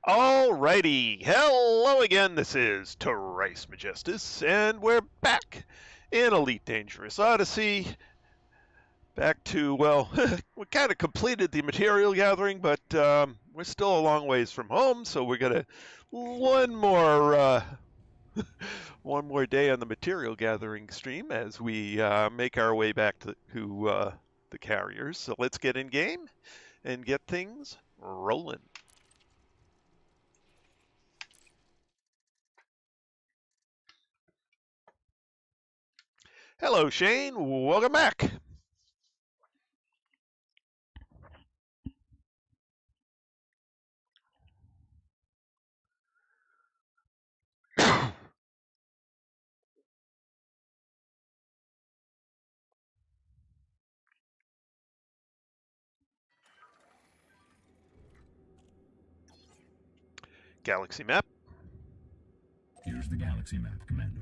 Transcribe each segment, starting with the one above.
Alrighty, hello again, this is Terrace Majestus, and we're back in Elite Dangerous Odyssey. Back to, well, we kind of completed the material gathering, but we're still a long ways from home, so we're gonna one more day on the material gathering stream as we make our way back to the carriers. So let's get in game and get things rolling. Hello, Shane. Welcome back. Galaxy map. Here's the galaxy map, Commander.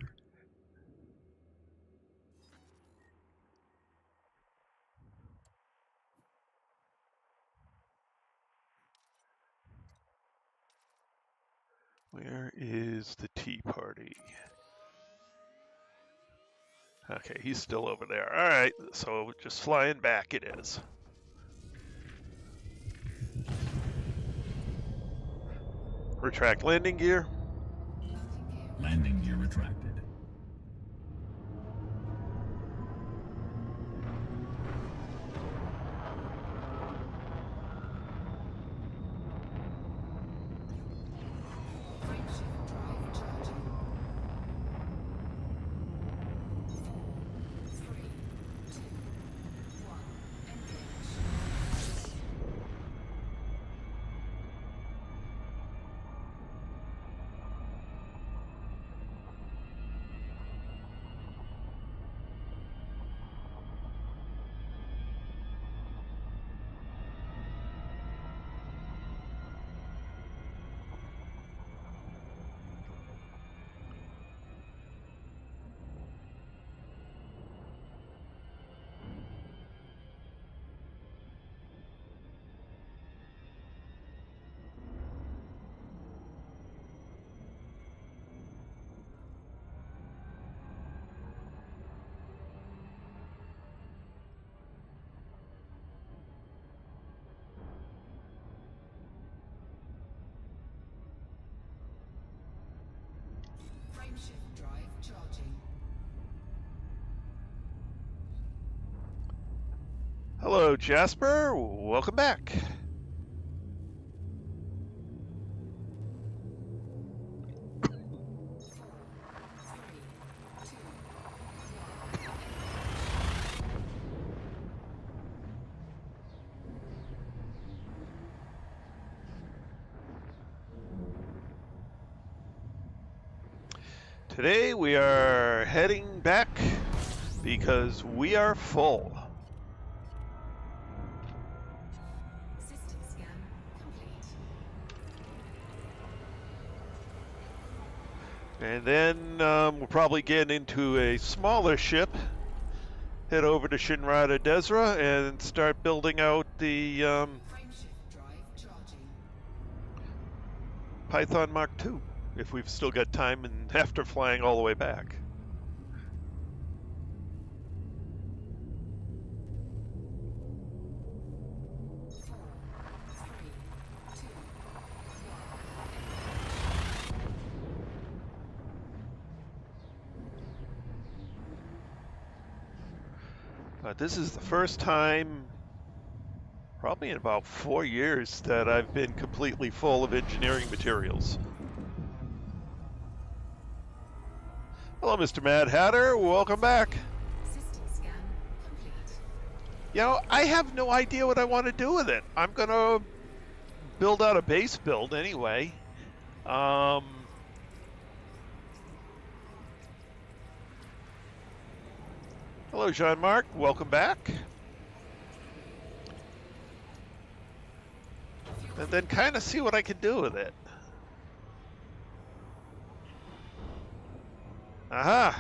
Where is the tea party? Okay, he's still over there. All right, so just flying back it is. Retract landing gear. Landing gear retracted. Frameshift drive charging. Hello, Jasper. Welcome back. Today we are heading back because we are full. System scan complete. And then we'll probably get into a smaller ship, head over to Shinrada Desra, and start building out the Frameshift drive charging. Python Mark II, if we've still got time and after flying all the way back. This is the first time, probably in about 4 years, that I've been completely full of engineering materials. Hello, Mr. Mad Hatter. Welcome back. System scan complete. You know, I have no idea what I want to do with it. I'm going to build out a base build anyway. Hello, Jean-Marc. Welcome back. And then kind of see what I can do with it. Aha!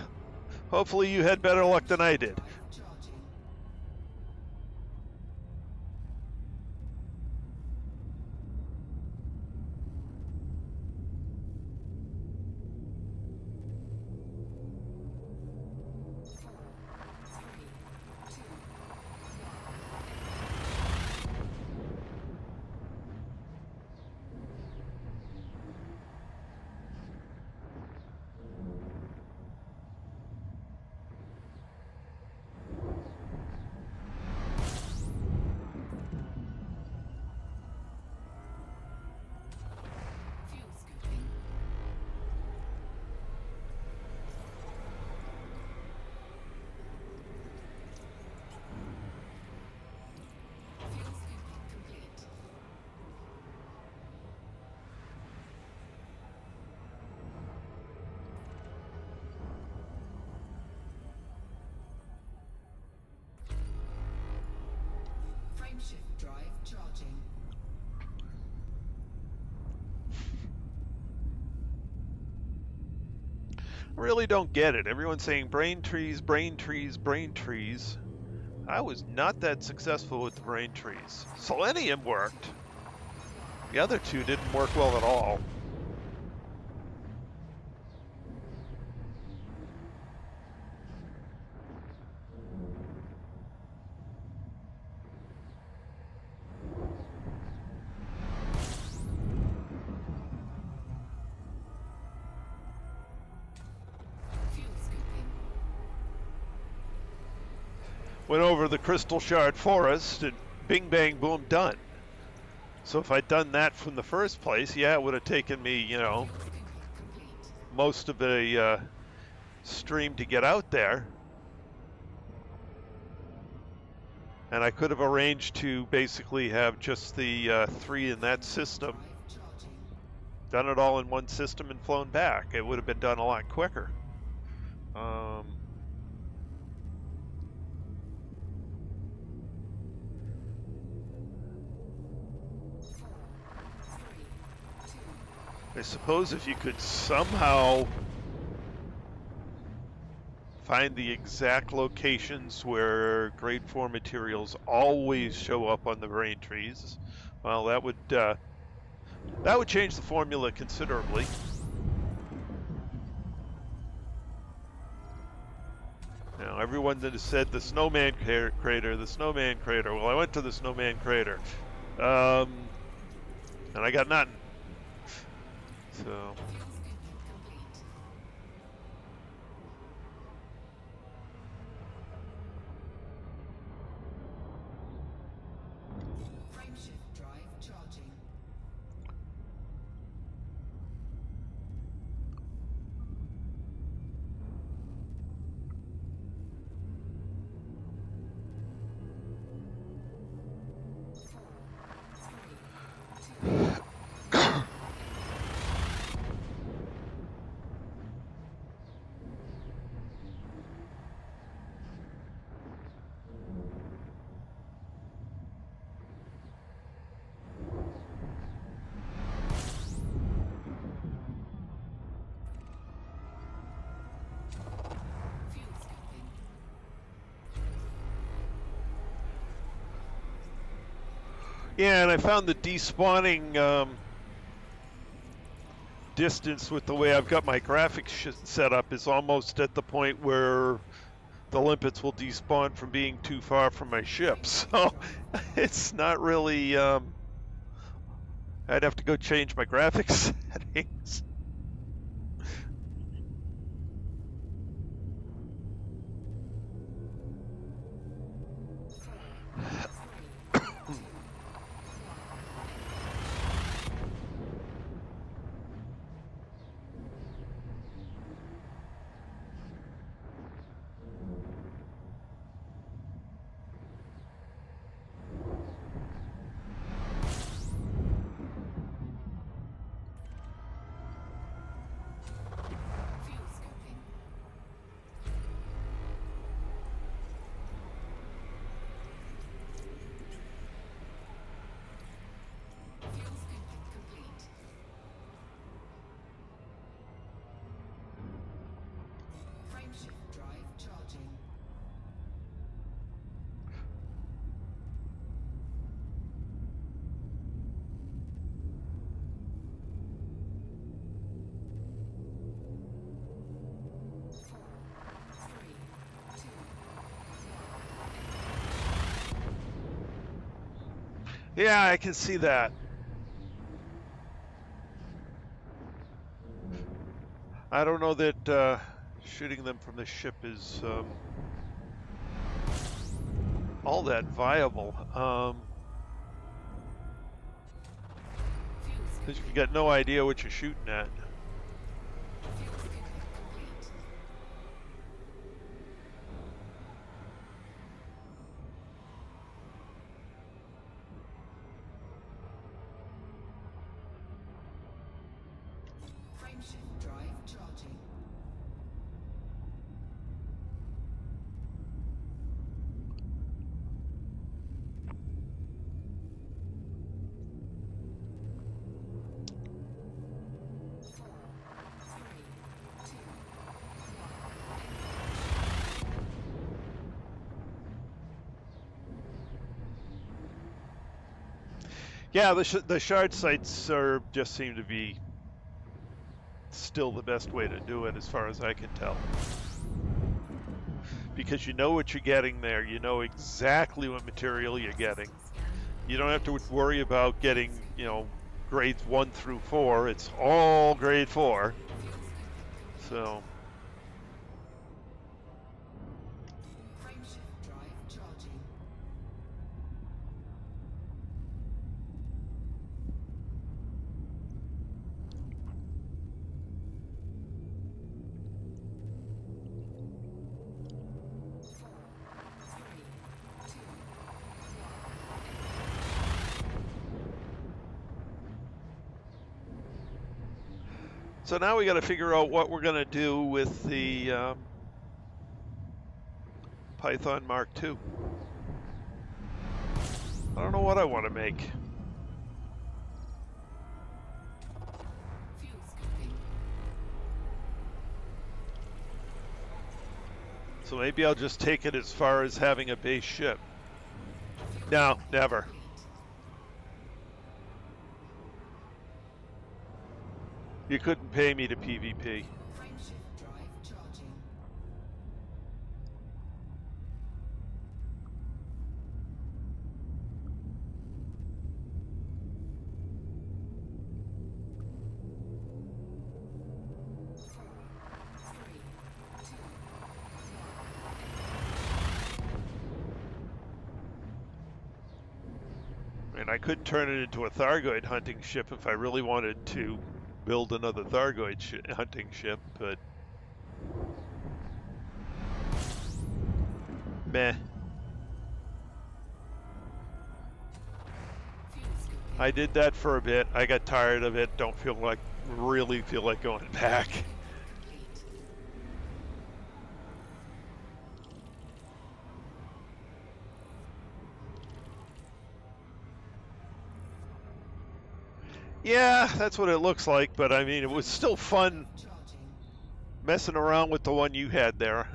Hopefully you had better luck than I did. Charging. Frameshift drive charging. I really don't get it. Everyone's saying brain trees, brain trees, brain trees. I was not that successful with the brain trees. Selenium worked. The other two didn't work well at all. Fuel scooping. Went over the Crystal Shard Forest and bing, bang, boom, done. So if I'd done that from the first place, yeah, it would have taken me, you know, Fuel scooping complete. most of a stream to get out there. And I could have arranged to basically have just the 3 in that system, Drive charging. done it all in one system and flown back. It would have been done a lot quicker. I suppose if you could somehow find the exact locations where grade 4 materials always show up on the brain trees, well, that would change the formula considerably. Now, everyone that has said the snowman crater, the snowman crater. Well, I went to the snowman crater, and I got nothing. So. Fuel scooping complete. Frameshift drive charging. Fuel scooping. Yeah, and I found the despawning distance with the way I've got my graphics set up is almost at the point where the limpets will despawn from being too far from my ship. So it's not really, I'd have to go change my graphics settings. Fuel scooping. Fuel scooping complete. Frameshift drive charging. Yeah, I can see that. I don't know that shooting them from the ship is all that viable. Fuel Because scooping. you've got no idea what you're shooting at. Fuel scooping complete. Frameshift drive charging. Yeah, the shard sites are just seem to be still the best way to do it, as far as I can tell. Because you know what you're getting there. You know exactly what material you're getting. You don't have to worry about getting, you know, grades 1 through 4. It's all grade 4. So, Frameshift drive charging. so now we got to figure out what we're going to do with the Python Mark II. I don't know what I want to make. Fuel scooping. So maybe I'll just take it as far as having a base ship. No, never. You couldn't pay me to PvP. Frameshift drive charging. And I could turn it into a Thargoid hunting ship if I really wanted to build another Thargoid hunting ship, but meh. Fuel scooping. I did that for a bit. I got tired of it. Don't really feel like going back. Complete. Yeah, that's what it looks like, but I mean, it was still fun Charging. messing around with the one you had there.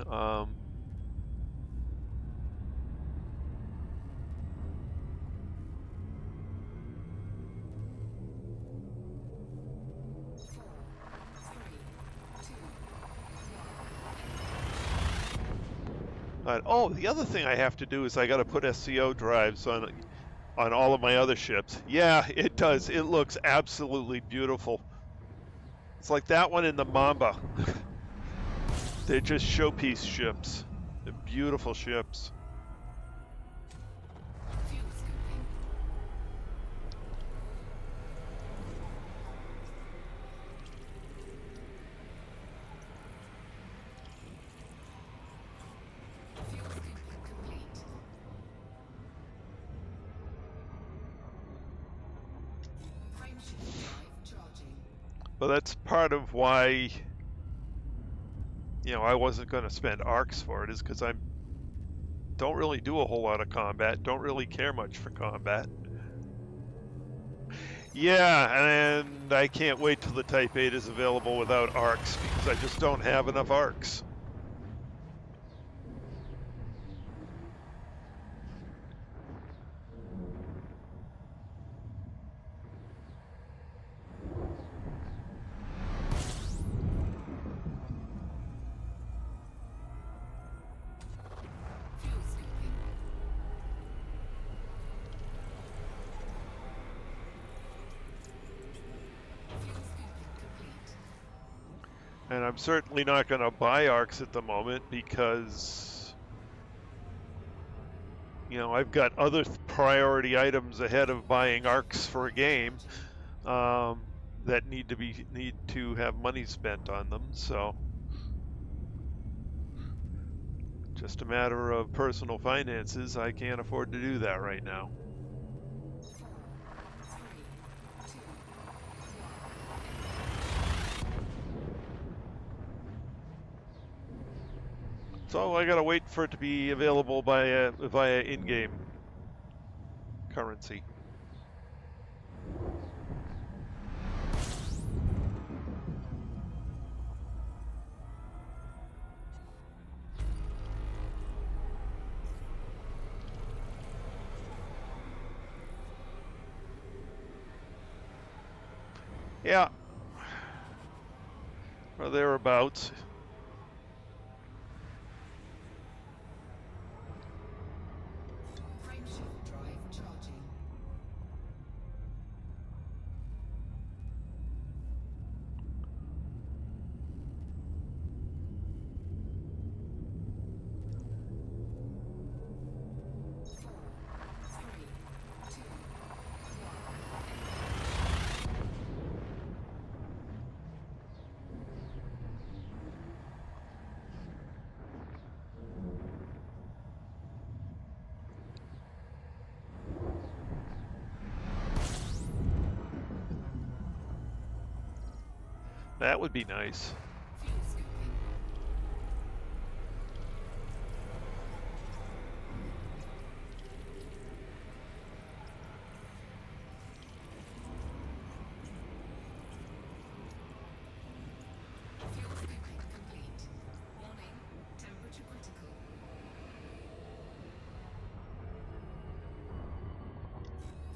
Oh, the other thing I have to do is I got to put SCO drives on all of my other ships. Yeah, it does. It looks absolutely beautiful. It's like that one in the Mamba. They're just showpiece ships. They're beautiful ships. Fuel scooping. Fuel scooping complete. Frameshift drive charging. But that's part of why, you know, I wasn't going to spend arcs for it, is because I don't really do a whole lot of combat. Don't really care much for combat. Yeah, and I can't wait till the Type 8 is available without arcs, because I just don't have enough arcs. Fuel scooping. Fuel scooping complete. And I'm certainly not going to buy arcs at the moment because, you know, I've got other priority items ahead of buying arcs for a game that need to have money spent on them. So just a matter of personal finances. I can't afford to do that right now. So I gotta wait for it to be available via in-game currency. Yeah. Or thereabouts. Frameshift drive charging. Four, three, two, That would be nice. fuel scooping. Fuel scooping complete. Warning, temperature critical.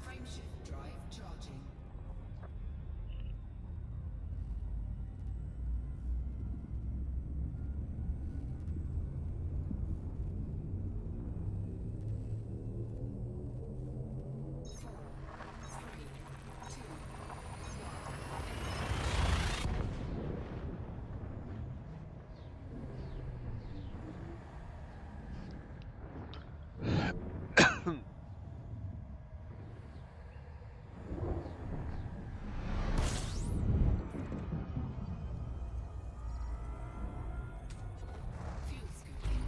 Frameshift drive charging. Four, three, two, fuel scooping.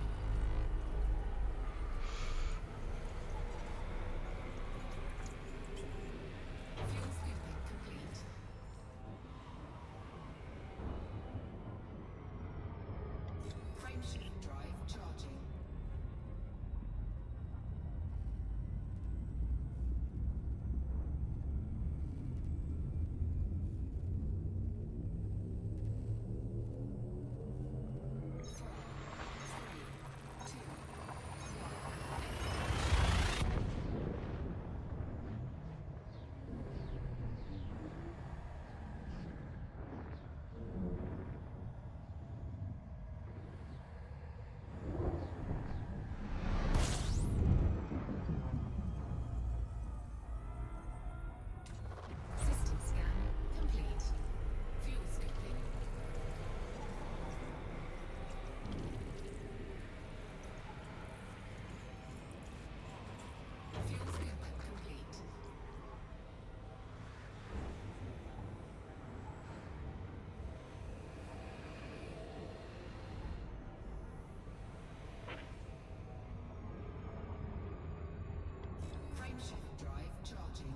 Fuel scooping complete. Frameshift drive charging. Four, three, two, system scan complete. Fuel scooping. Fuel scooping complete. Frameshift drive charging.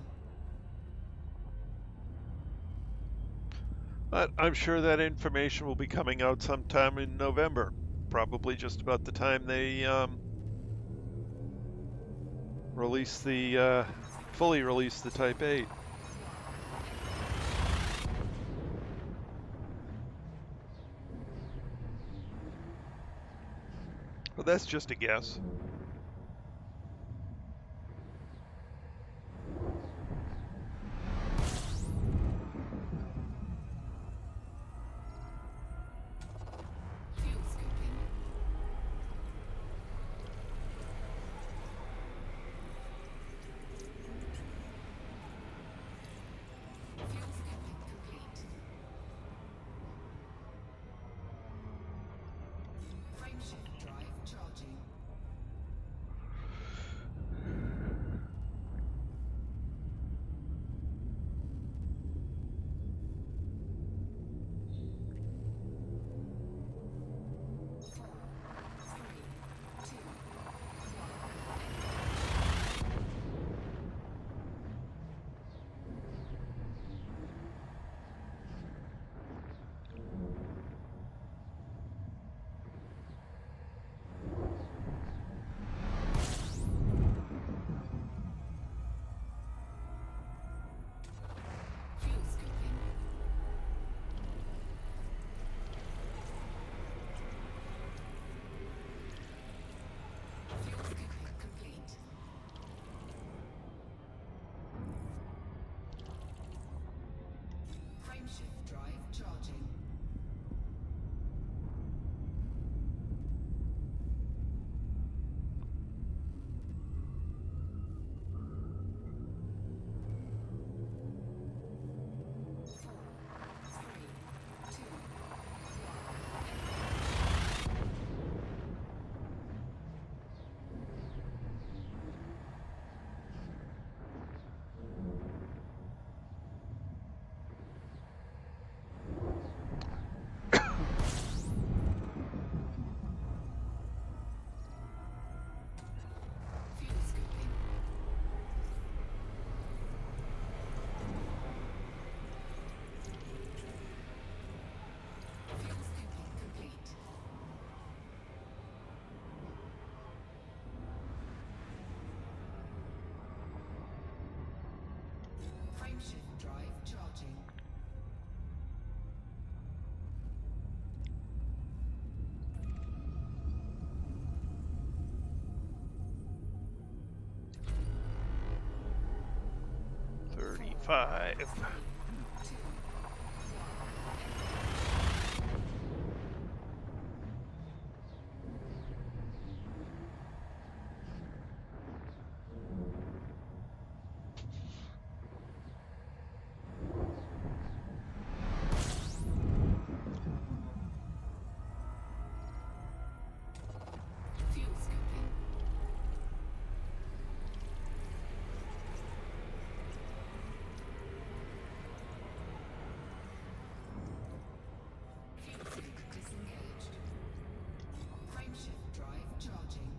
But I'm sure that information will be coming out sometime in November. Probably just about the time they fully release the Type 8. But that's just a guess. Fuel scooping. Fuel scooping complete. Frameshift drive charging. 5. Fuel scooping. Fuel scoop disengaged. Frameshift drive charging.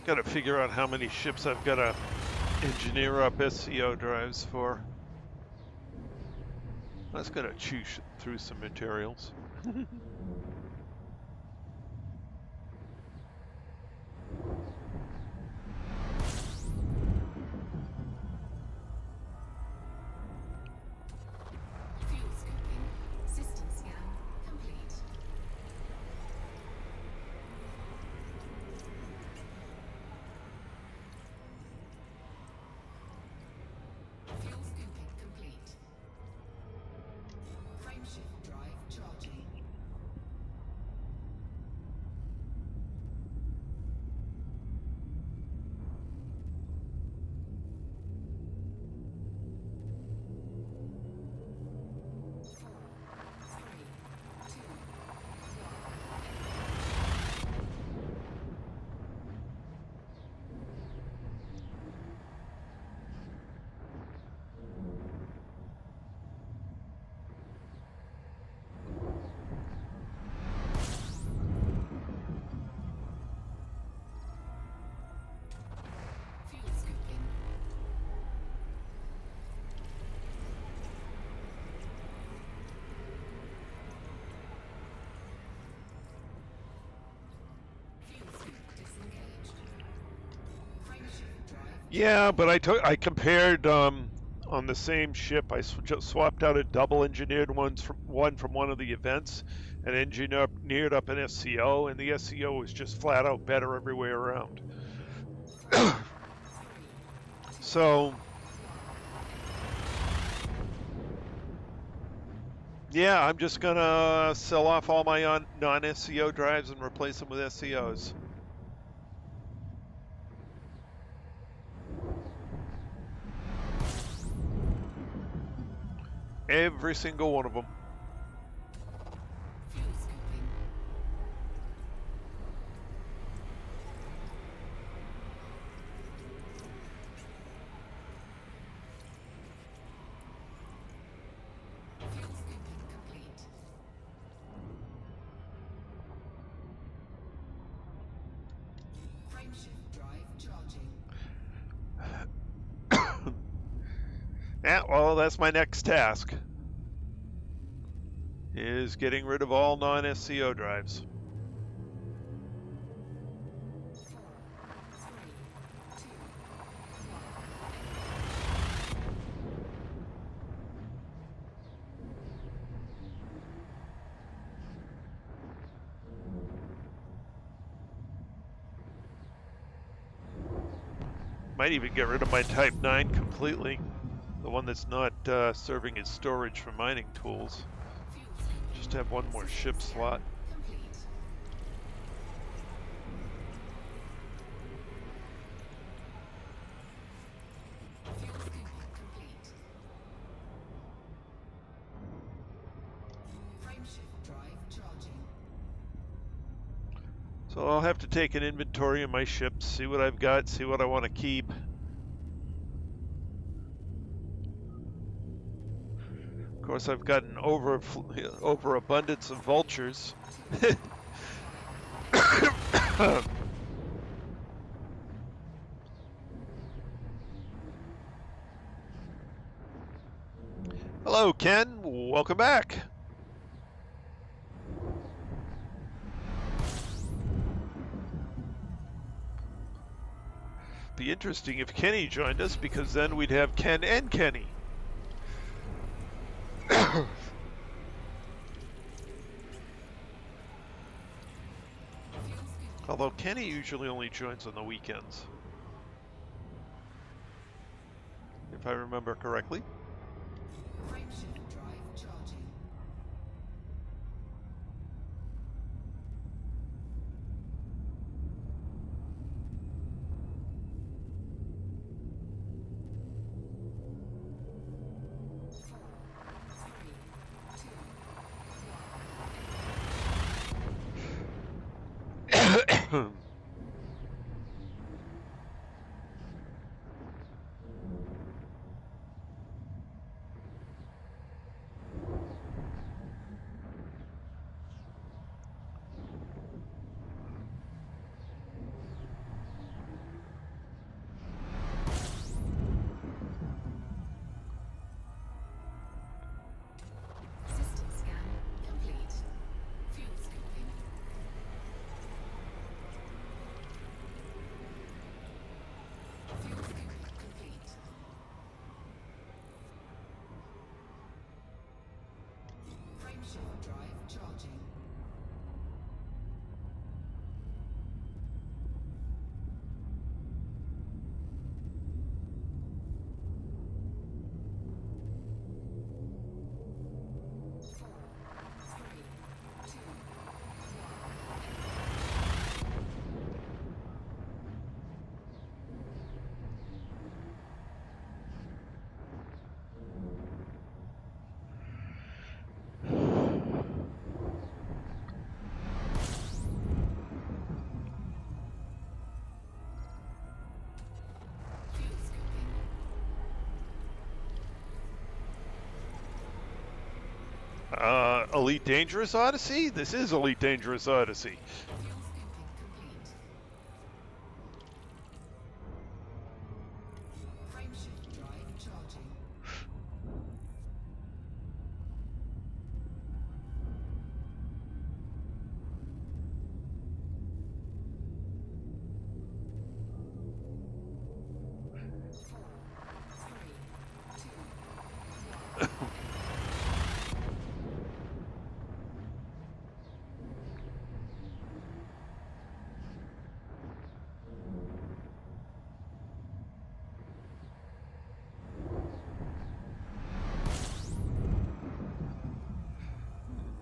Got to figure out how many ships I've got to engineer up SCO drives for. That's going to chew through some materials. Fuel scooping. System scan complete. Fuel scooping complete. Frameshift drive charging. Fuel scooping. Fuel scoop disengaged. Frameshift drive. Yeah, but I compared on the same ship. I just swapped out a double engineered one from one of the events, and engineered up an SCO, and the SCO was just flat out better every way around. So, yeah, I'm just gonna sell off all my non-SCO drives and replace them with SCOs. Every single one of them. Fuel scooping. Fuel scooping complete. Frameshift drive charging. Yeah, well, that's my next task. Is getting rid of all non-SCO drives. 4, 3, 2, 1. Might even get rid of my Type 9 completely. The one that's not serving as storage for mining tools. Fuel scooping. Just have one more ship slot. Complete. Fuel scooping complete. Frameshift drive charging. So I'll have to take an inventory of my ships, see what I've got, see what I want to keep. Of course, I've got an overabundance of vultures. Hello, Ken. Welcome back. Be interesting if Kenny joined us, because then we'd have Ken and Kenny. Although Kenny usually only joins on the weekends, if I remember correctly. Frameshift drive charging. System scan complete. Fuel scooping. Fuel scooping complete. Frameshift drive charging. Fuel scooping. Elite Dangerous Odyssey? This is Elite Dangerous Odyssey. Fuel scooping complete. Frameshift drive charging.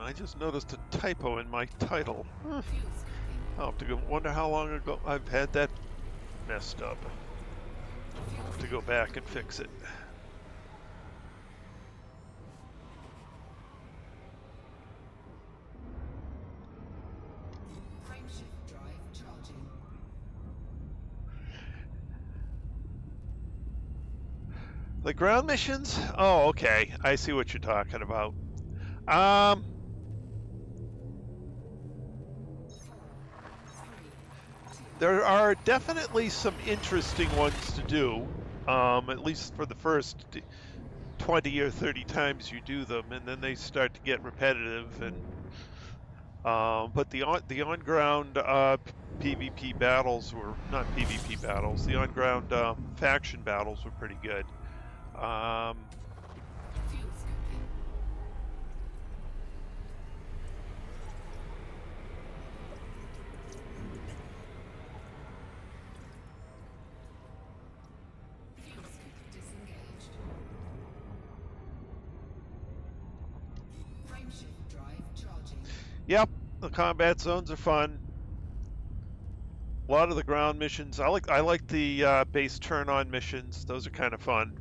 I just noticed a typo in my title. Fuel scooping. I'll have to go. Wonder how long ago I've had that messed up. I'll have to go back and fix it. Frameshift drive charging. The ground missions? Oh, okay. I see what you're talking about. Um, there are definitely some interesting ones to do. At least for the first 20 or 30 times you do them, and then they start to get repetitive. And but the on-ground PvP battles were not PvP battles. The on-ground faction battles were pretty good. Fuel scooping. Fuel scoop disengaged. Frameshift drive charging. Yep, the combat zones are fun. A lot of the ground missions. I like the base turn-on missions. Those are kind of fun.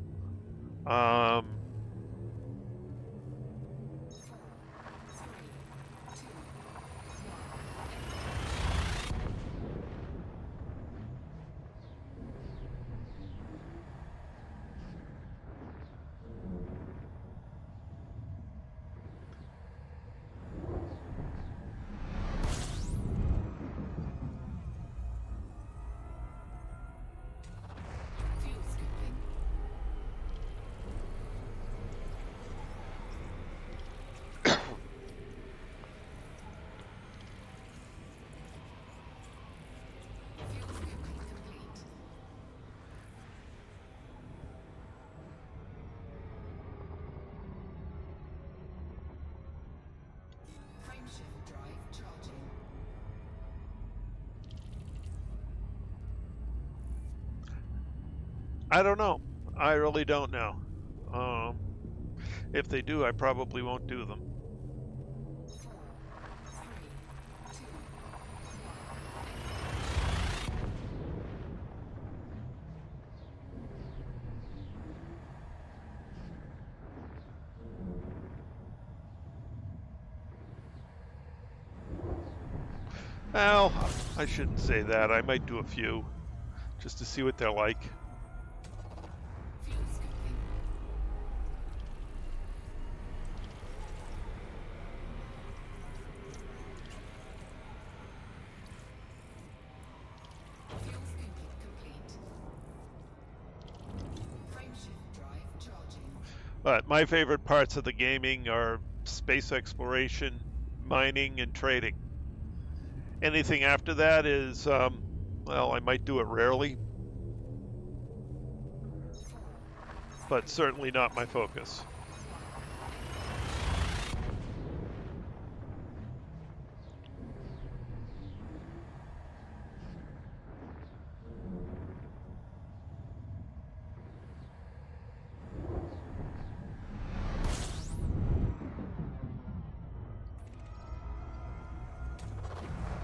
Fuel scooping. I don't know. I really don't know. Um, if they do, I probably won't do them. Well, I shouldn't say that. I might do a few just to see what they're like. Fuel scooping. Fuel scooping complete. Frameshift drive charging. But my favorite parts of the gaming are space exploration, mining, and trading. Anything after that is, well, I might do it rarely, but certainly not my focus.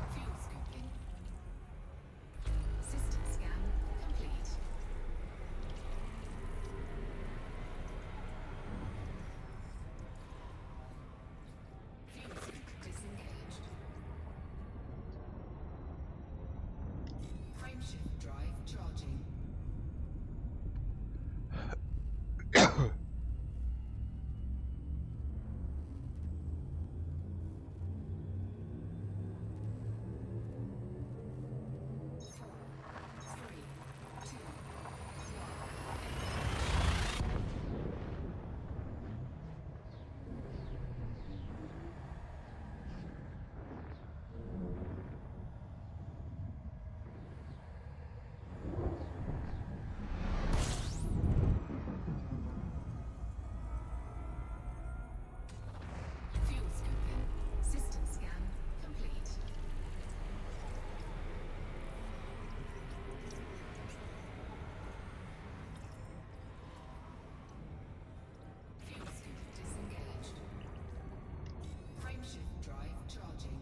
Fuel scooping. System scan complete. Fuel scoop disengaged. Frameshift drive charging. Three, two, fuel scooping. System scan complete. Fuel scoop disengaged. Frameshift drive charging.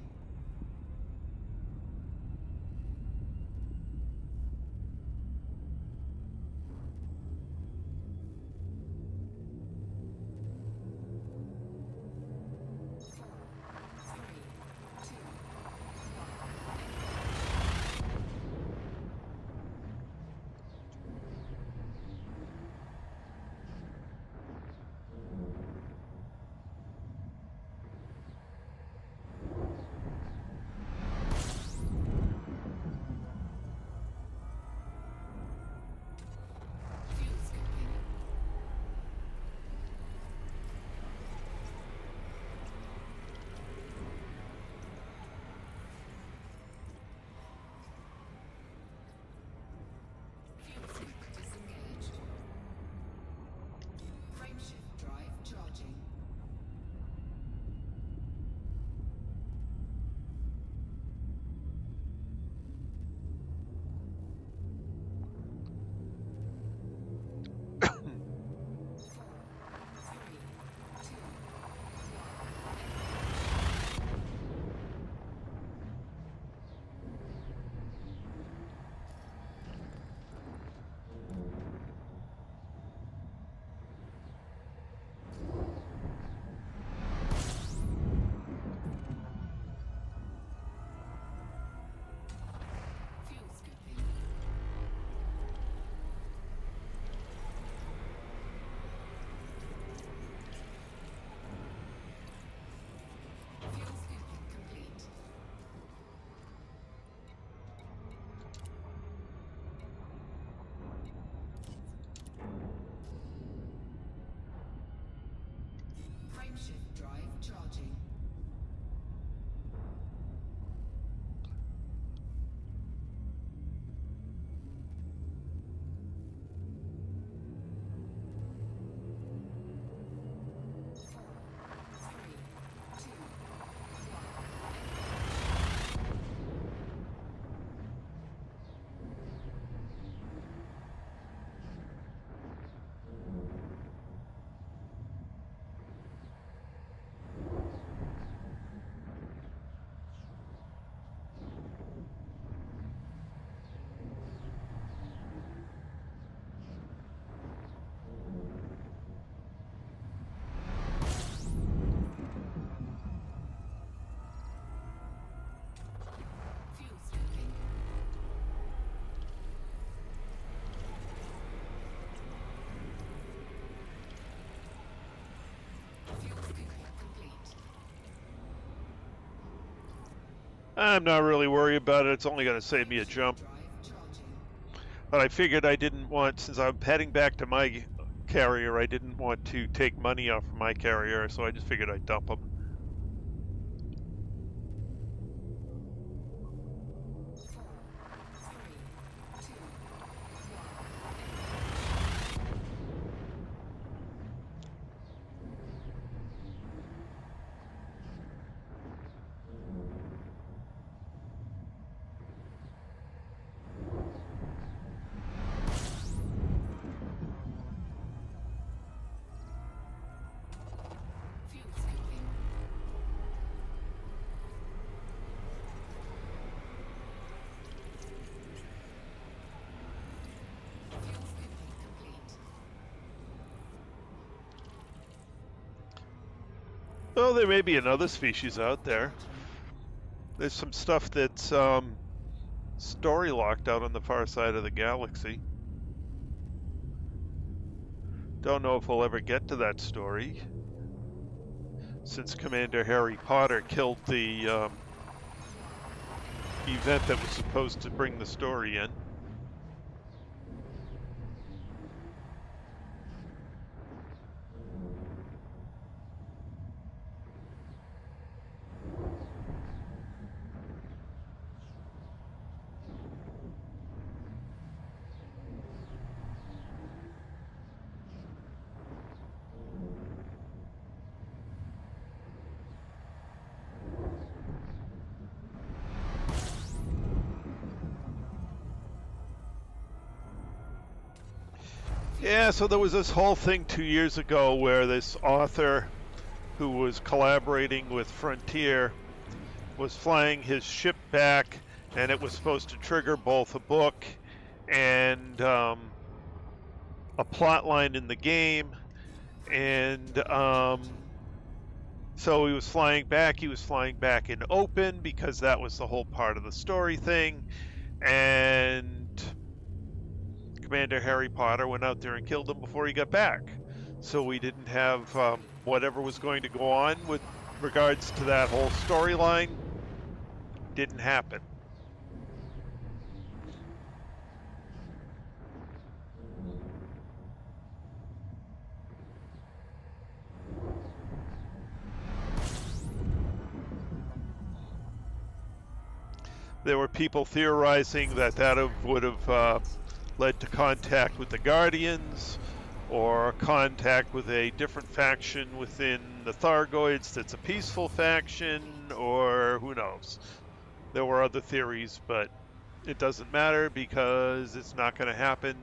Three, two, fuel scooping. Fuel scoop disengaged. Frameshift drive charging. Three, two, fuel scooping. Fuel scooping complete. Frameshift drive charging. Three, two, I'm not really worried about it. It's only going to save me a jump. Drive charging. But I figured I didn't want, since I'm heading back to my carrier, I didn't want to take money off of my carrier, so I just figured I'd dump them. 4, 3, 2, 1. Fuel scooping. Fuel scooping complete. Oh, there may be another species out there. There's some stuff that's story locked out on the far side of the galaxy. Don't know if we'll ever get to that story, since Commander Harry Potter killed the event that was supposed to bring the story in. Yeah, so there was this whole thing 2 years ago where this author who was collaborating with Frontier was flying his ship back, and it was supposed to trigger both a book and a plot line in the game. And so he was flying back. He was flying back in open because that was the whole part of the story thing. And Commander Harry Potter went out there and killed him before he got back. So we didn't have whatever was going to go on with regards to that whole storyline. Didn't happen. There were people theorizing that would have led to contact with the Guardians, or contact with a different faction within the Thargoids that's a peaceful faction, or who knows. There were other theories, but it doesn't matter because it's not going to happen.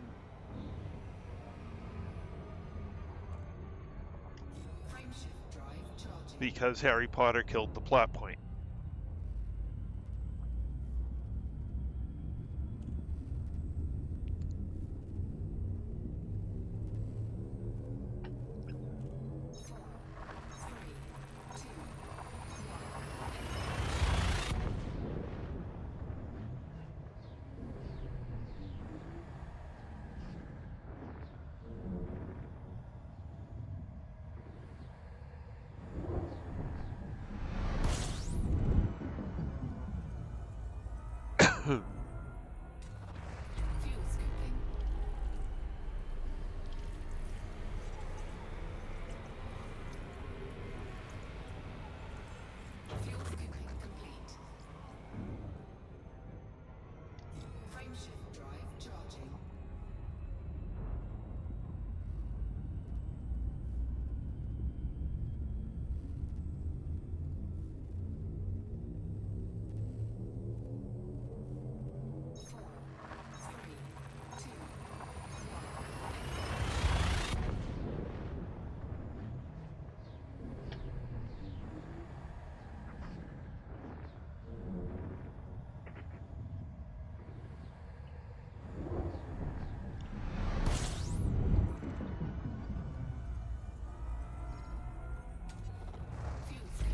Frameshift drive charging. Because Harry Potter killed the plot point. Fuel scooping. Fuel scooping complete. Frameshift drive charging.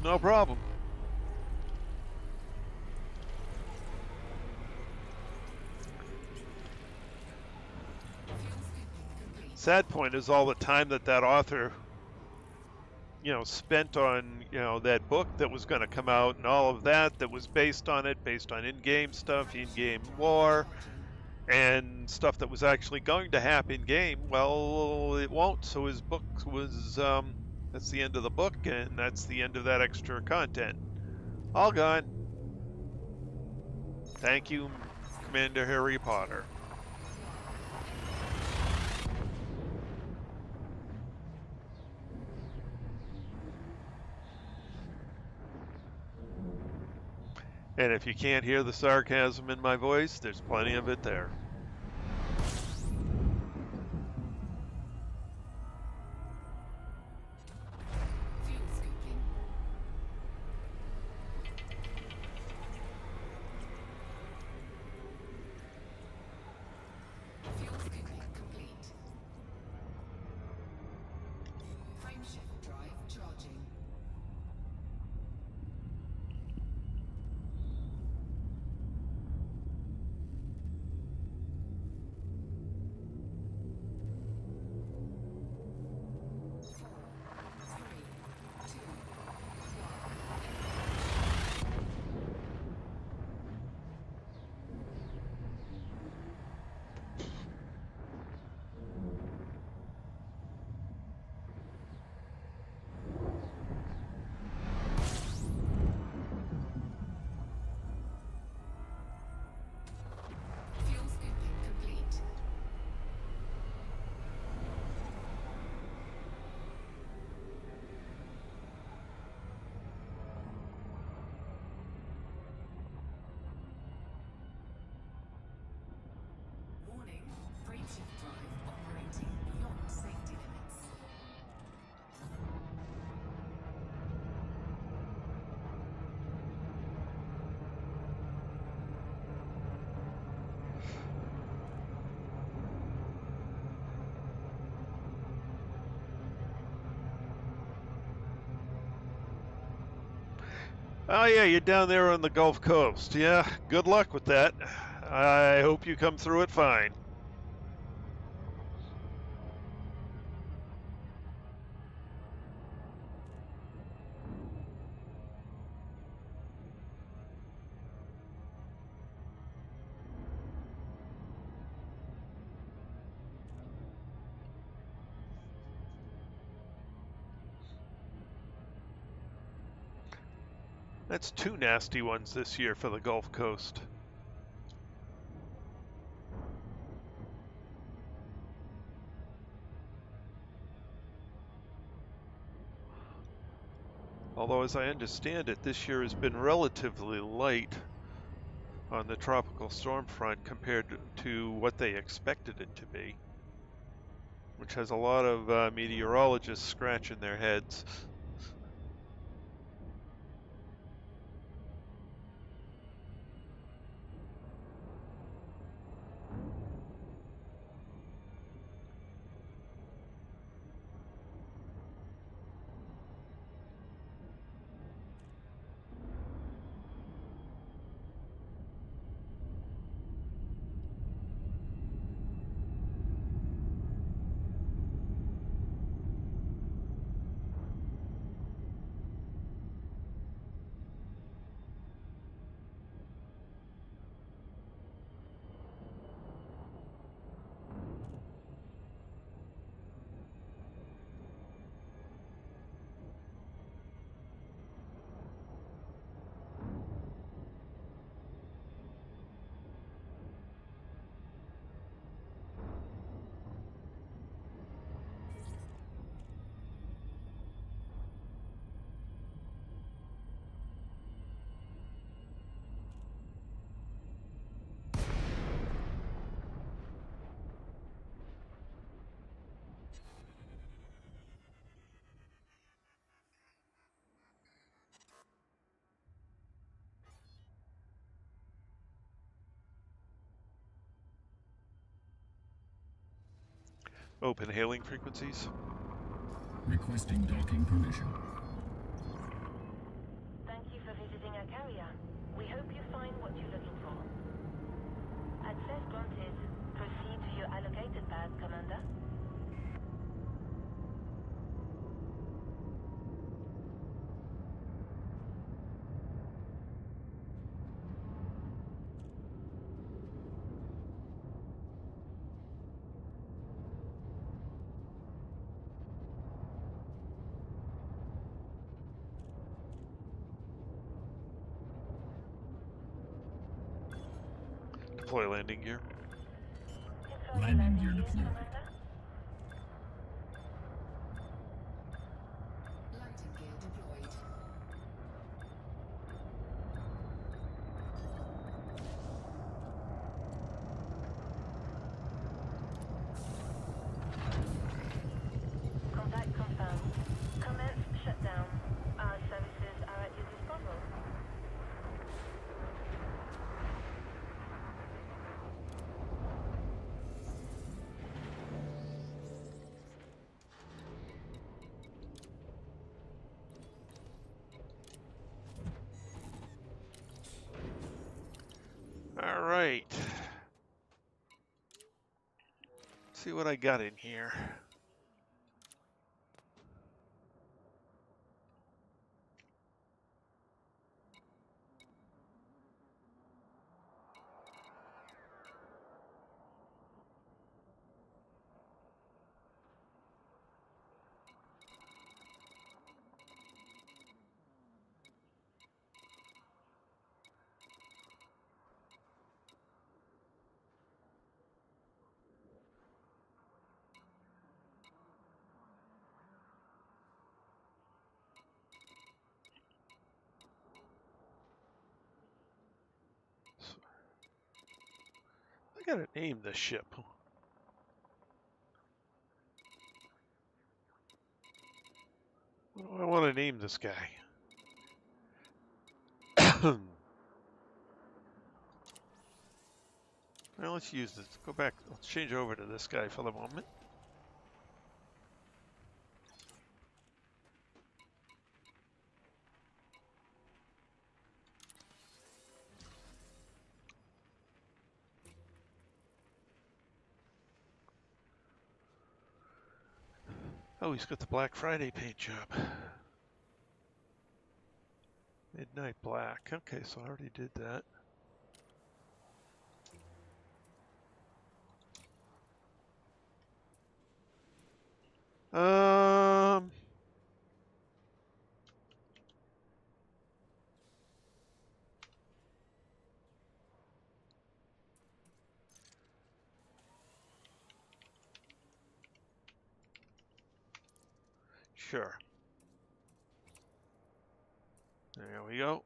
No problem. Sad point is all the time that author, spent on, that book that was going to come out and all of that was based on it, based on in-game stuff, in-game lore, and stuff that was actually going to happen game, well, it won't. So his book was, that's the end of the book, and that's the end of that extra content. All gone. Thank you, Commander Harry Potter. And if you can't hear the sarcasm in my voice, there's plenty of it there. Fuel scooping. Fuel scooping complete. Frameshift drive charging. Fuel scooping complete. Warning, frameshift drive operating beyond safety limits. Oh yeah, you're down there on the Gulf Coast. Yeah, good luck with that. I hope you come through it fine. That's two nasty ones this year for the Gulf Coast. Although, as I understand it, this year has been relatively light on the tropical storm front compared to what they expected it to be, which has a lot of meteorologists scratching their heads. Open hailing frequencies. Requesting docking permission. Thank you for visiting our carrier. We hope you find what you're looking for. Access granted. Proceed to your allocated path, Commander. Deploy landing gear. Confirm Landing gear gears, deployed. Commander. Landing gear deployed. Contact confirmed. Commence shutdown. Our services are at your disposal. All right. See what I got in here. I gotta name this ship. What do I want to name this guy? Well, let's use this. Go back. Let's change over to this guy for the moment. Oh, he's got the Black Friday paint job. Midnight Black. Okay, so I already did that. Um, sure. There we go.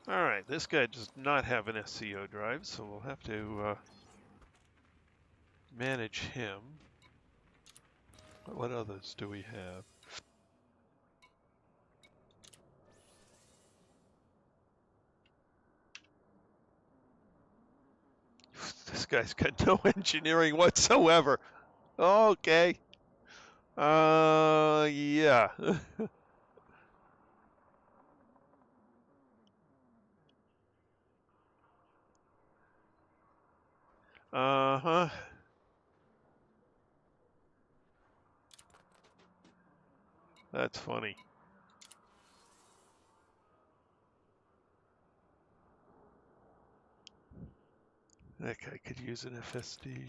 All right, this guy does not have an SCO drive, so we'll have to manage him. What others do we have? This guy's got no engineering whatsoever. Okay. Yeah. Uh-huh. That's funny. That guy could use an FSD.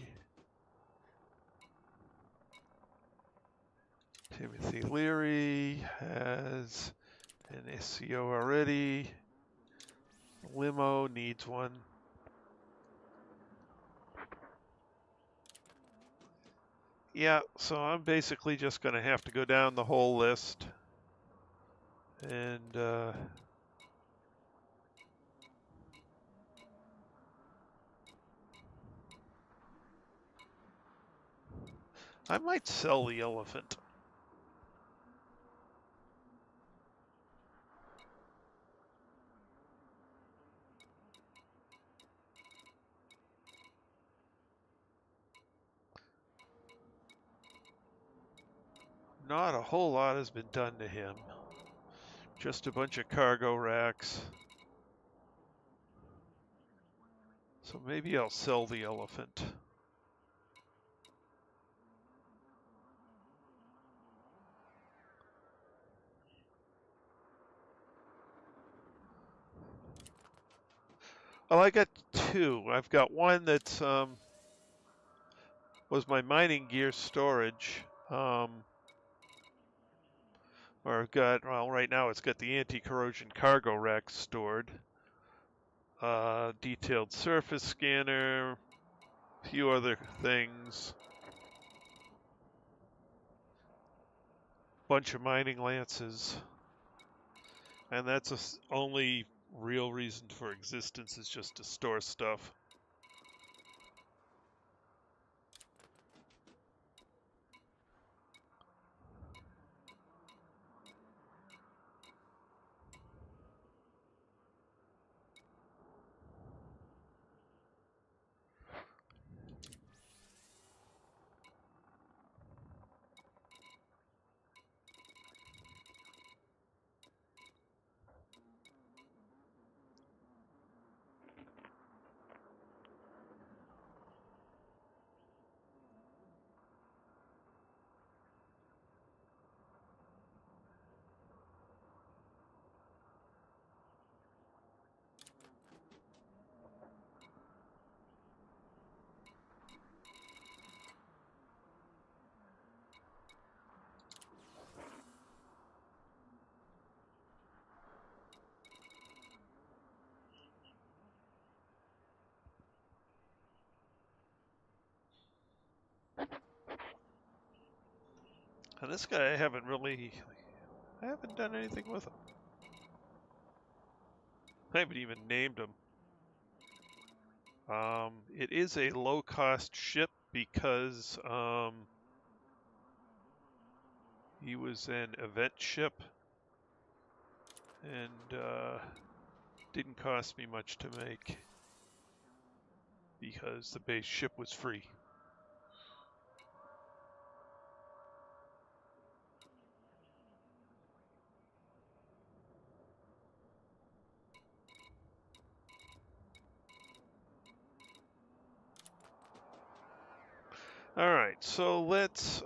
Timothy Leary has an SCO already. Limo needs one. Yeah, so I'm basically just going to have to go down the whole list. And I might sell the elephant. Not a whole lot has been done to him. Just a bunch of cargo racks. So maybe I'll sell the elephant. Oh, I got two. I've got one that's was my mining gear storage. Or I've got, well, right now it's got the anti-corrosion cargo rack stored. Detailed surface scanner, a few other things. Bunch of mining lances. And that's the only real reason for existence, is just to store stuff. And this guy, I haven't done anything with him. I haven't even named him. It is a low-cost ship because he was an event ship, and didn't cost me much to make because the base ship was free. All right, so let's do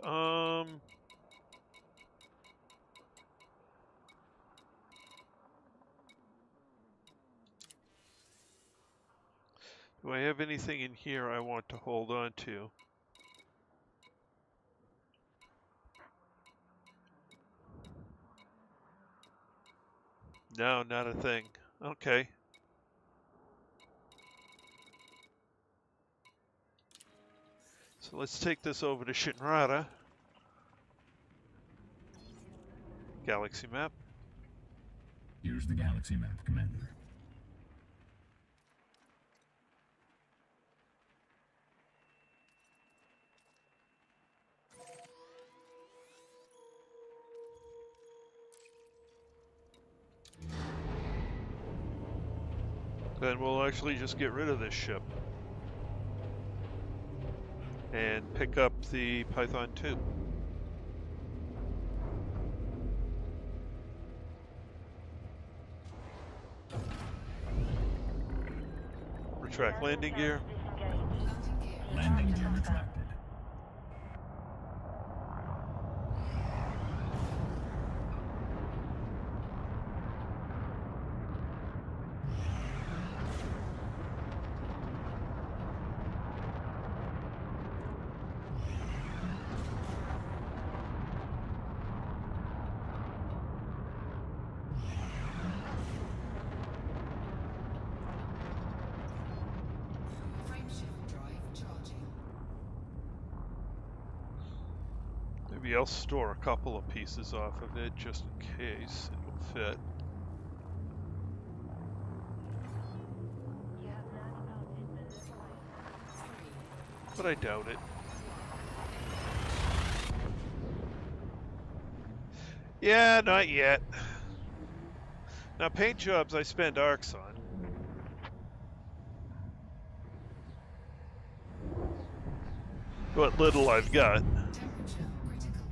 I have anything in here I want to hold on to? No, not a thing. Okay. So let's take this over to Shinrara. Galaxy map. Here's the galaxy map, Commander. Then we'll actually just get rid of this ship and pick up the Python 2. Retract landing gear. Landing gear retracted. Frameshift drive charging. Maybe I'll store a couple of pieces off of it just in case it'll fit. You have not spotted the little light. But I doubt it. Yeah, not yet. Now, paint jobs I spend arcs on. What little I've got. Temperature critical.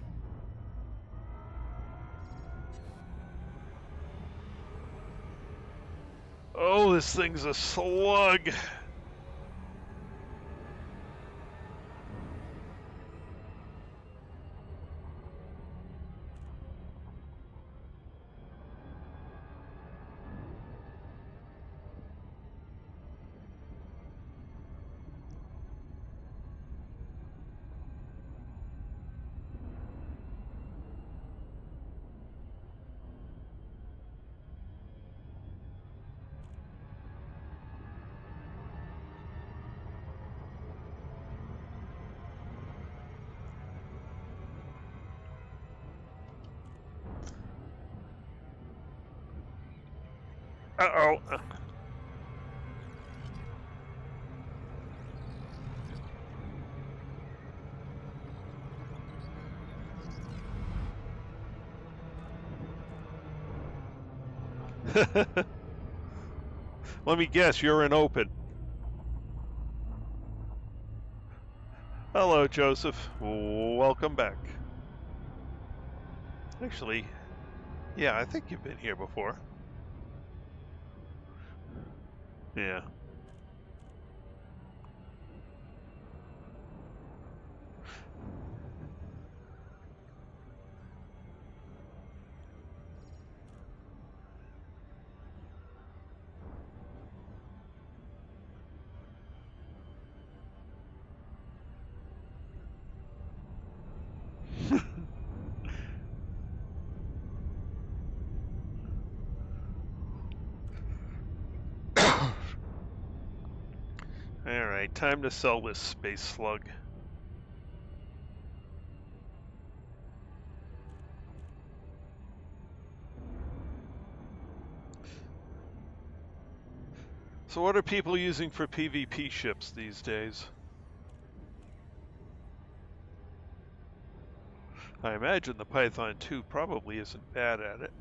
Oh, this thing's a slug. Uh-oh. Let me guess, you're in open. Hello, Joseph. Welcome back. Actually, yeah, I think you've been here before. Yeah. Alright, time to sell this space slug. So what are people using for PvP ships these days? I imagine the Python 2 probably isn't bad at it.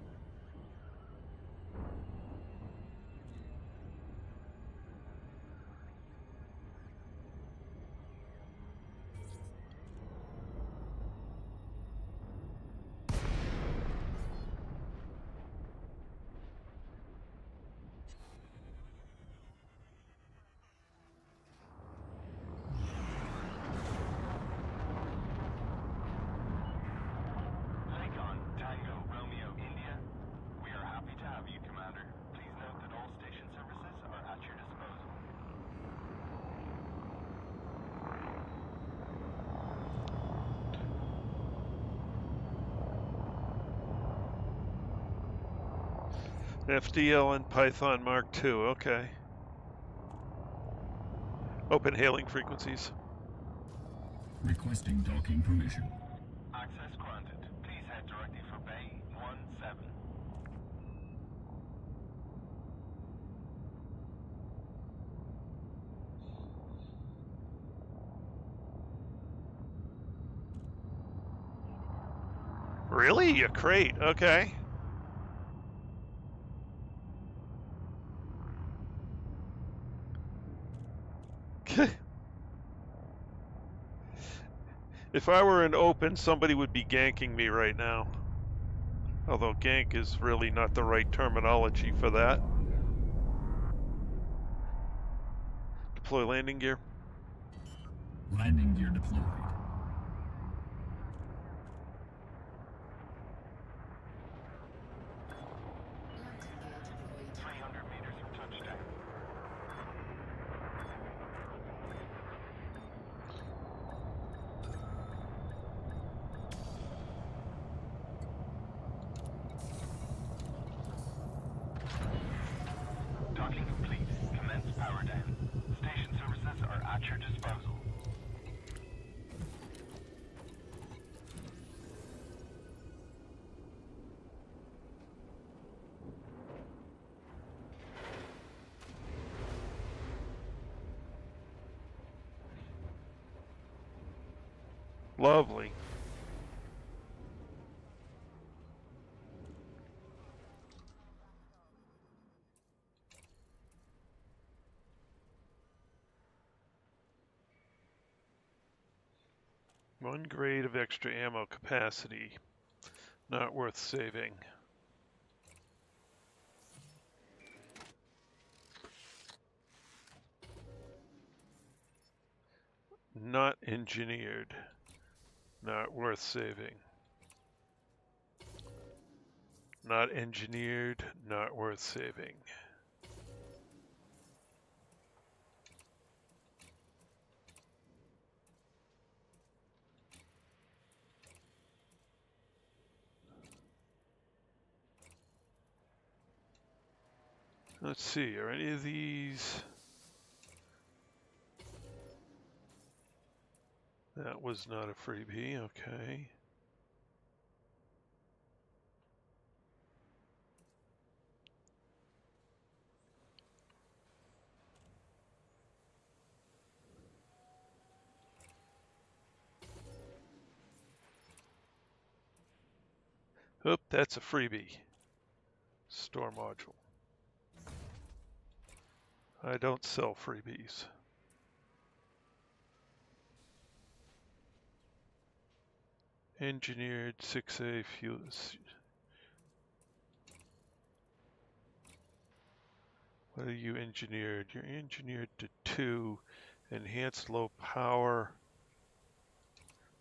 FDL and Python Mark II, okay. Open hailing frequencies. Requesting docking permission. Access granted. Please head directly for Bay 17. Really? A crate, okay. If I were in open, somebody would be ganking me right now. Although gank is really not the right terminology for that. Deploy landing gear. Landing gear deployed. Landing gear deployed. 300 meters from touchdown. Docking complete. Commence power down. Station services are at your disposal. Lovely. One grade of extra ammo capacity. Not worth saving. Not engineered. Not worth saving. Not engineered. Not worth saving. Let's see, are any of these... That was not a freebie, okay. Oop, that's a freebie. Store module. I don't sell freebies. Engineered 6A fuels. What are you engineered? You're engineered to 2. Enhanced low power.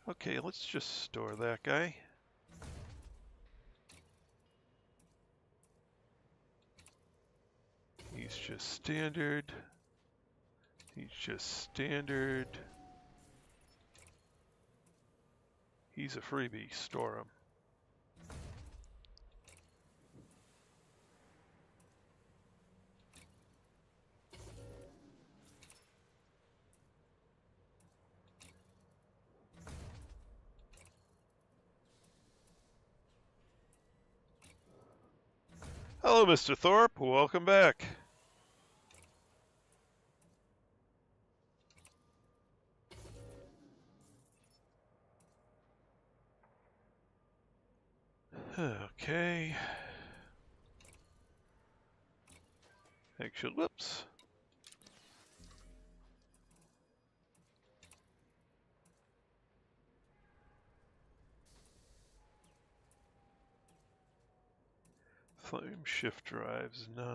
Okay, let's just store that guy. He's just standard. He's just standard. He's a freebie. Store him. Hello, Mr. Thorpe. Welcome back. Okay. Actually, whoops. Flame shift drives 9.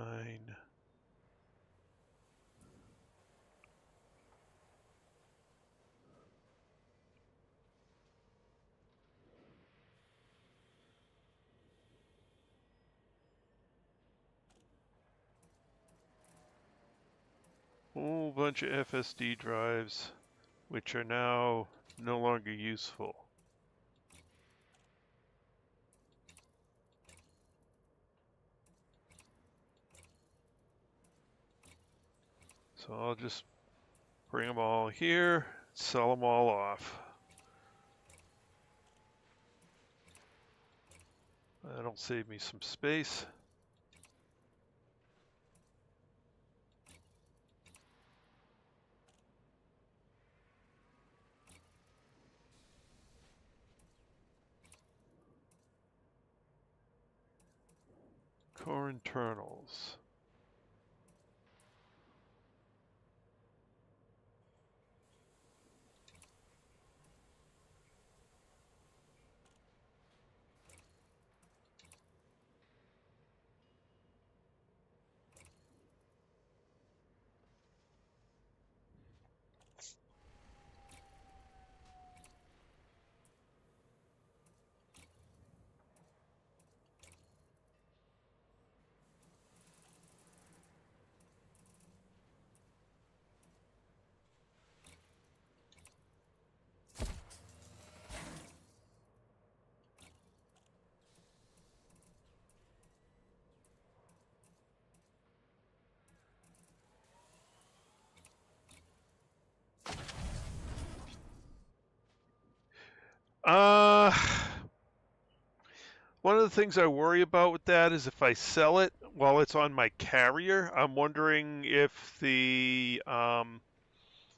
Whole bunch of FSD drives, which are now no longer useful. So I'll just bring them all here, sell them all off. That'll save me some space. Core internals. One of the things I worry about with that is if I sell it while it's on my carrier, I'm wondering if the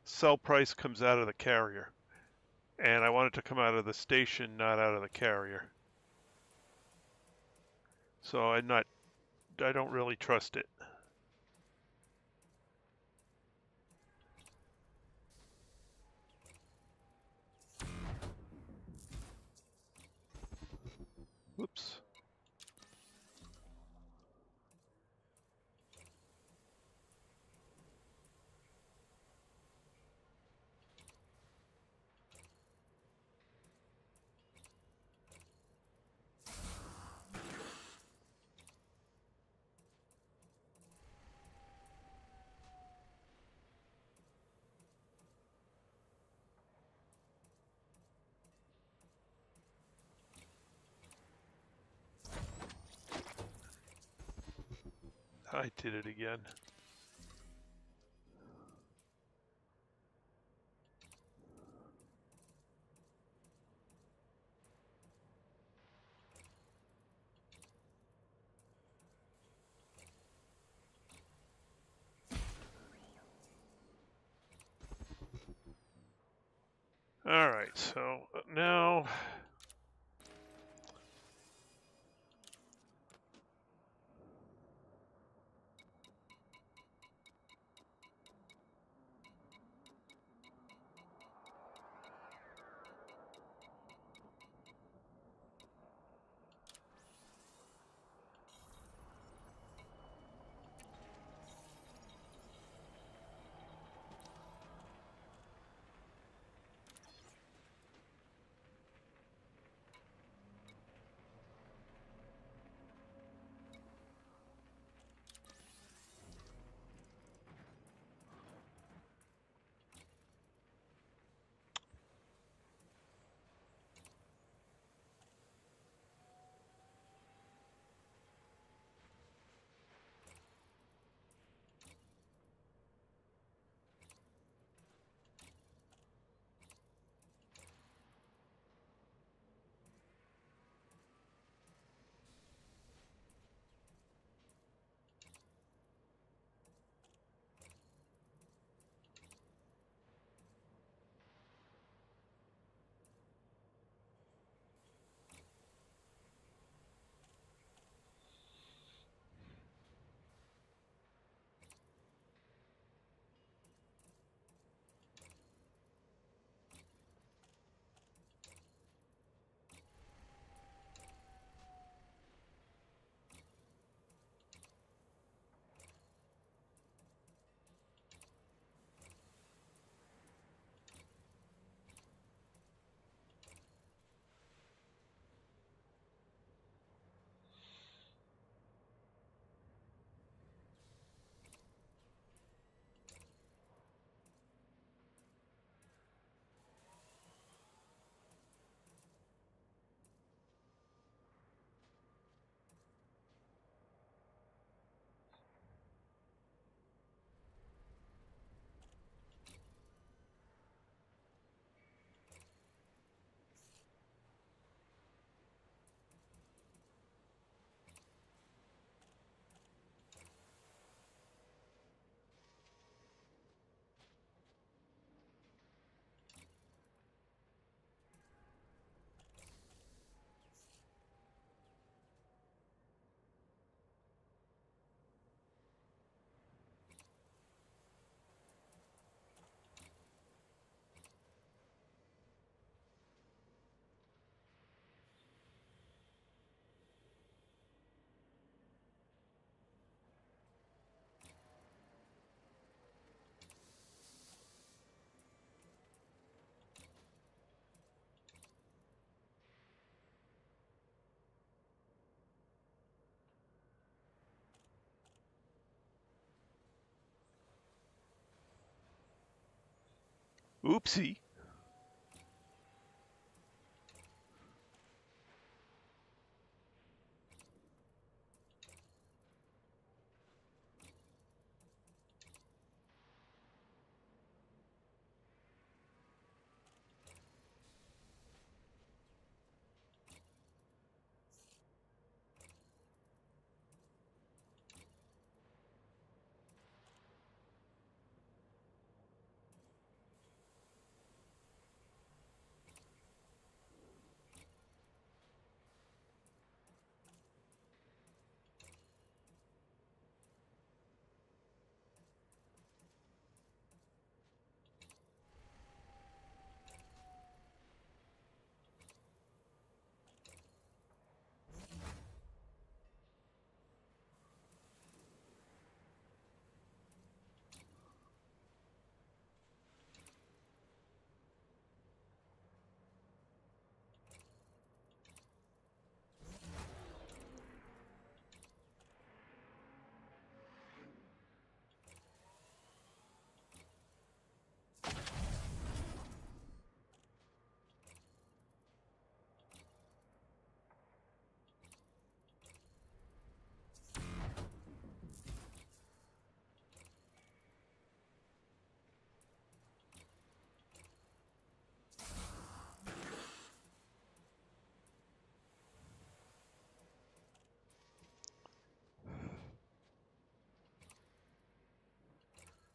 sell price comes out of the carrier. And I want it to come out of the station, not out of the carrier. So I don't really trust it. Whoops. I did it again. All right, so now Oopsie.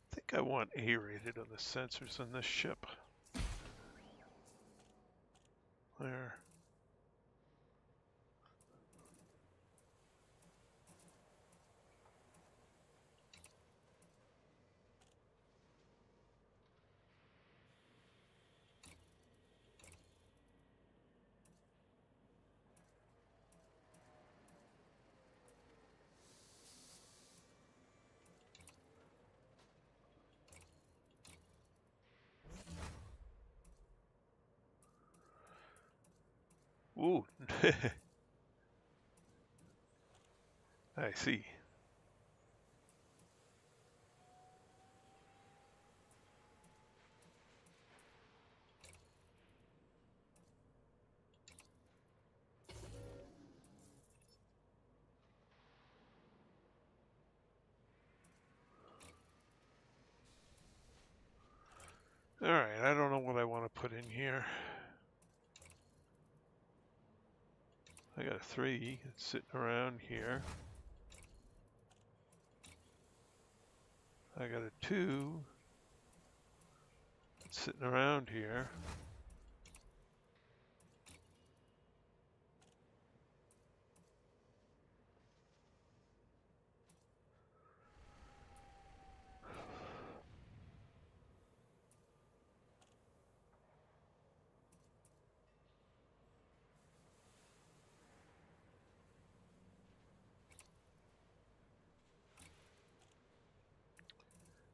I think I want A-rated on the sensors on this ship. There. Ooh. I see. All right, I don't know what I want to put in here. I got a 3 that's sitting around here. I got a 2 that's sitting around here.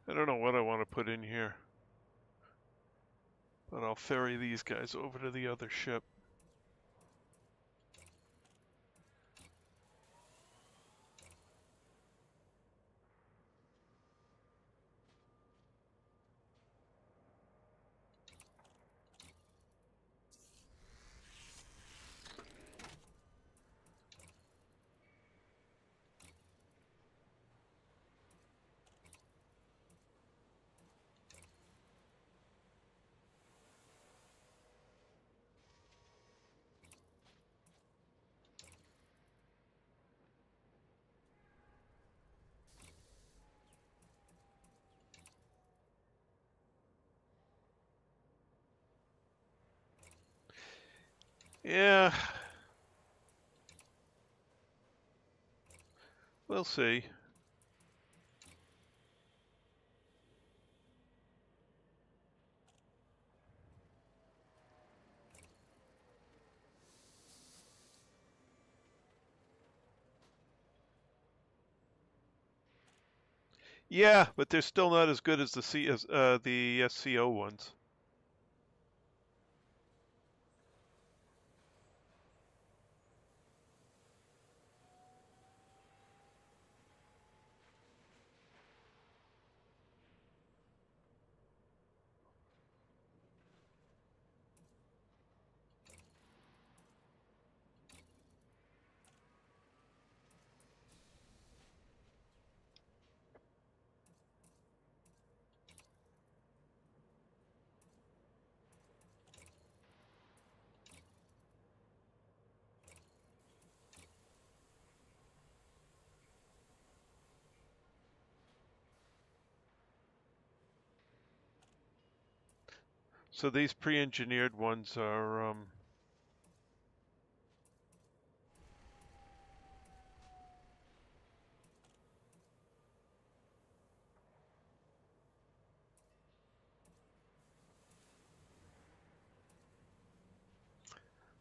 I don't know what I want to put in here, but I'll ferry these guys over to the other ship. Yeah, we'll see. Yeah, but they're still not as good as the SCO ones. So these pre-engineered ones are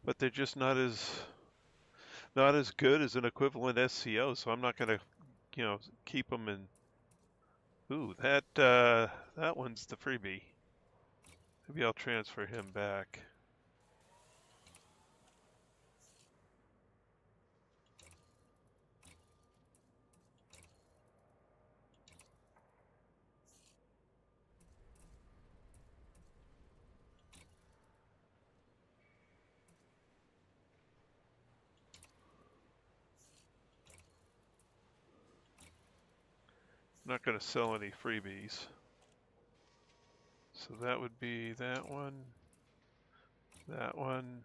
but they're just not as good as an equivalent SCO. So I'm not going to, keep them in. Ooh, that one's the freebie. Maybe I'll transfer him back. I'm not going to sell any freebies. So that would be that one, that one,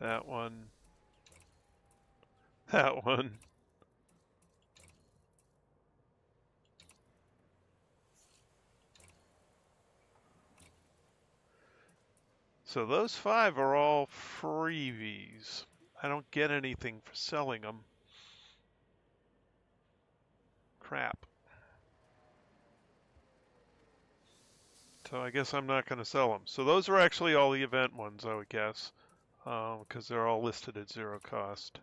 that one, that one. So those 5 are all freebies. I don't get anything for selling them. Crap. So I guess I'm not going to sell them. So those are actually all the event ones, I would guess, because they're all listed at 0 cost.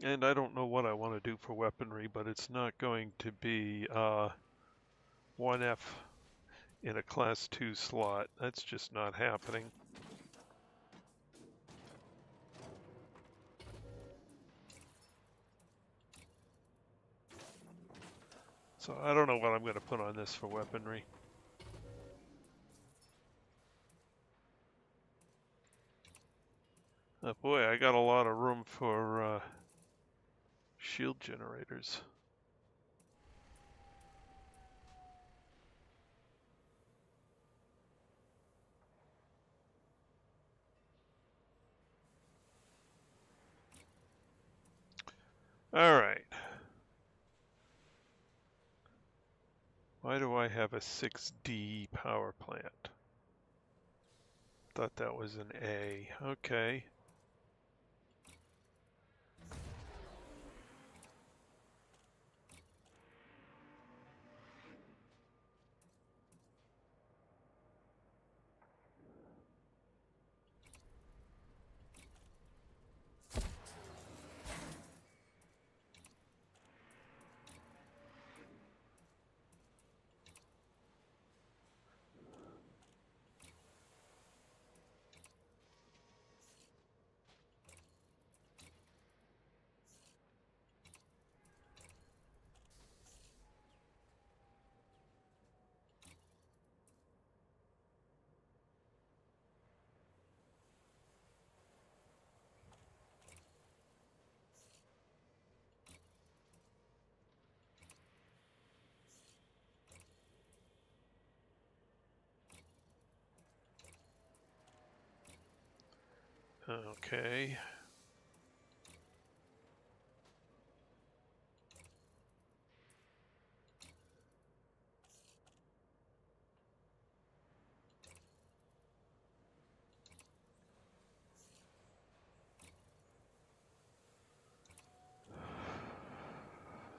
And I don't know what I want to do for weaponry, but it's not going to be 1F in a class 2 slot. That's just not happening. So I don't know what I'm going to put on this for weaponry. Oh boy, I got a lot of room for shield generators. All right. Why do I have a 6D power plant? Thought that was an A. Okay. Okay.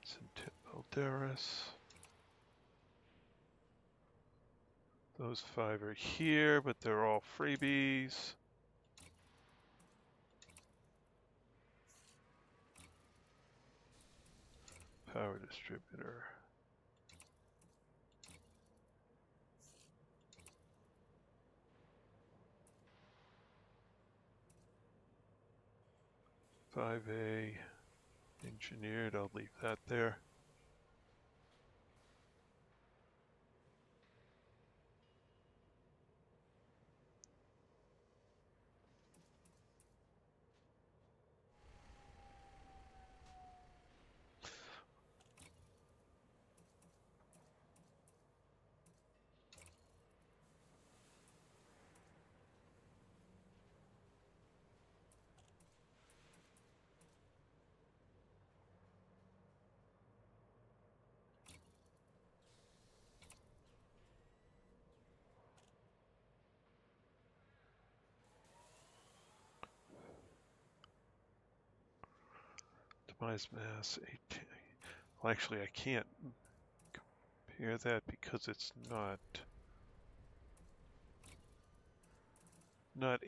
It's in Valderas. Those 5 are here, but they're all freebies. Power distributor. Five A engineered, I'll leave that there. Optimize mass 18. Well, actually, I can't compare that because it's not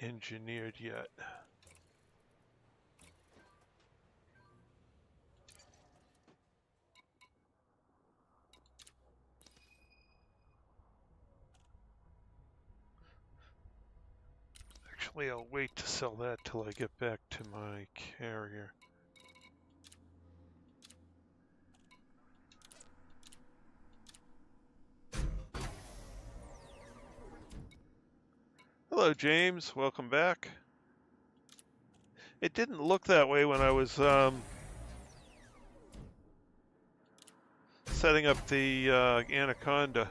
engineered yet. Actually, I'll wait to sell that till I get back to my carrier. Hello, James. Welcome back. It didn't look that way when I was setting up the Anaconda.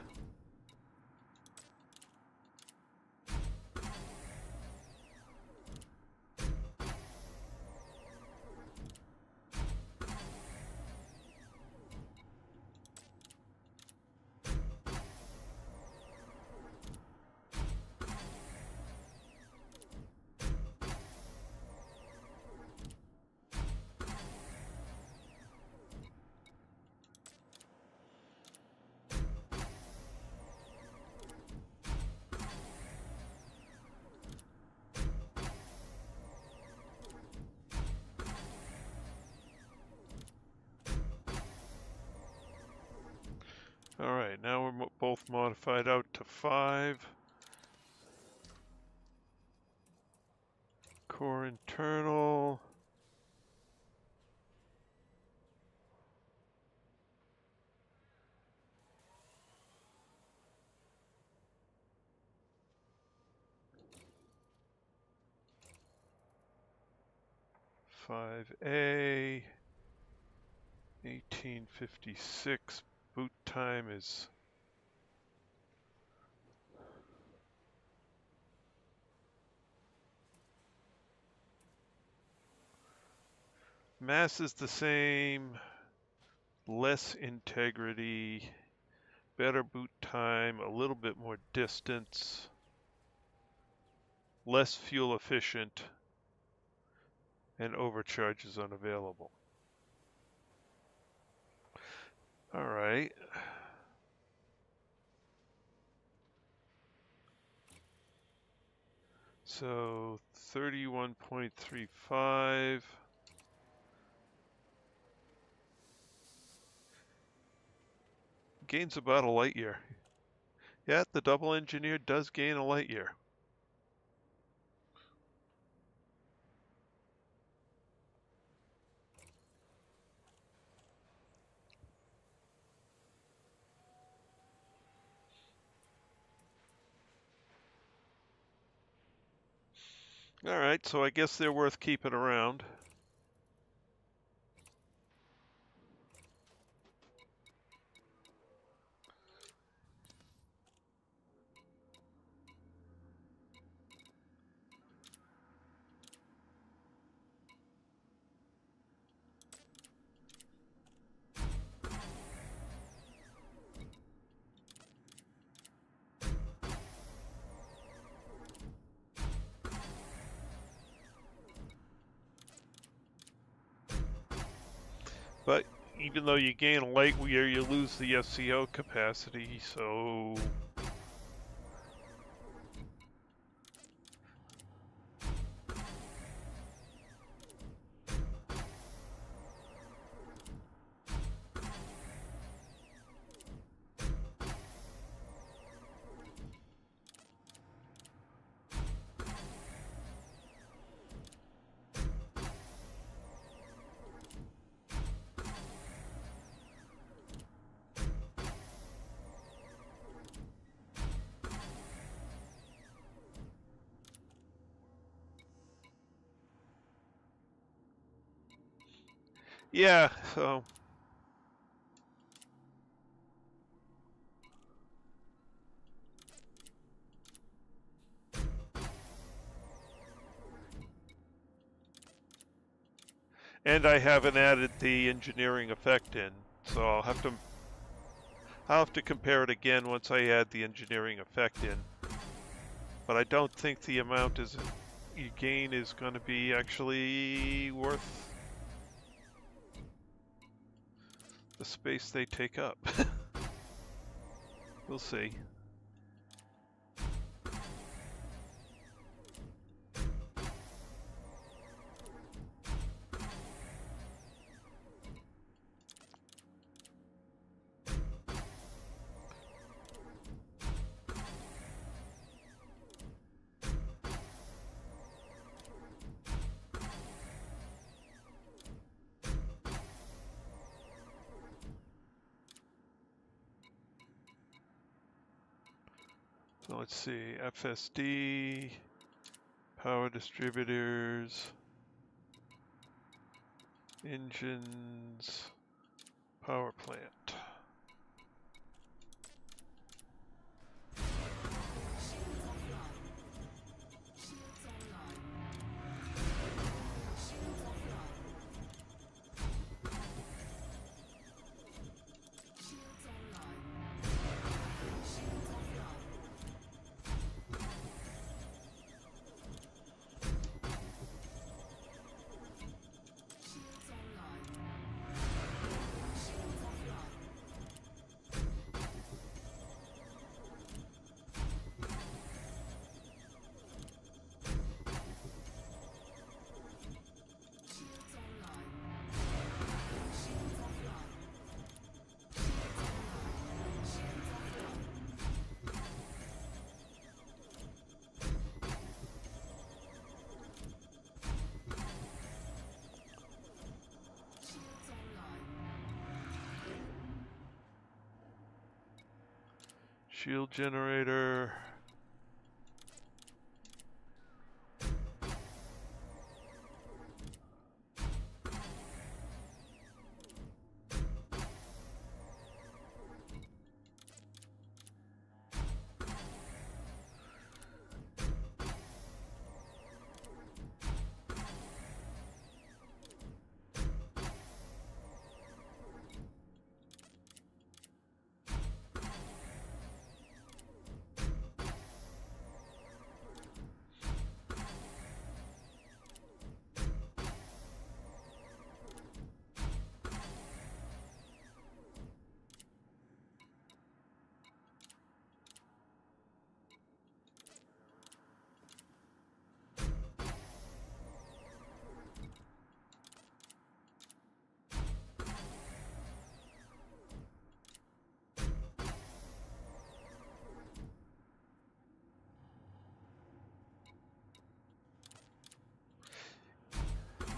All right, now we're both modified out to 5. Core internal. (5A) 1856. Boot time is mass is the same, less integrity, better boot time, a little bit more distance, less fuel efficient, and overcharge is unavailable. All right. So 31.35. Gains about a light year. Yeah, the double engineer does gain a light year. All right, so I guess they're worth keeping around. But even though you gain a light year, you lose the SCO capacity, so... Yeah, so... And I haven't added the engineering effect in, so I'll have to compare it again once I add the engineering effect in. But I don't think the amount you gain is going to be actually worth the space they take up. We'll see. So let's see, FSD, power distributors, engines, power plant. Shield generator.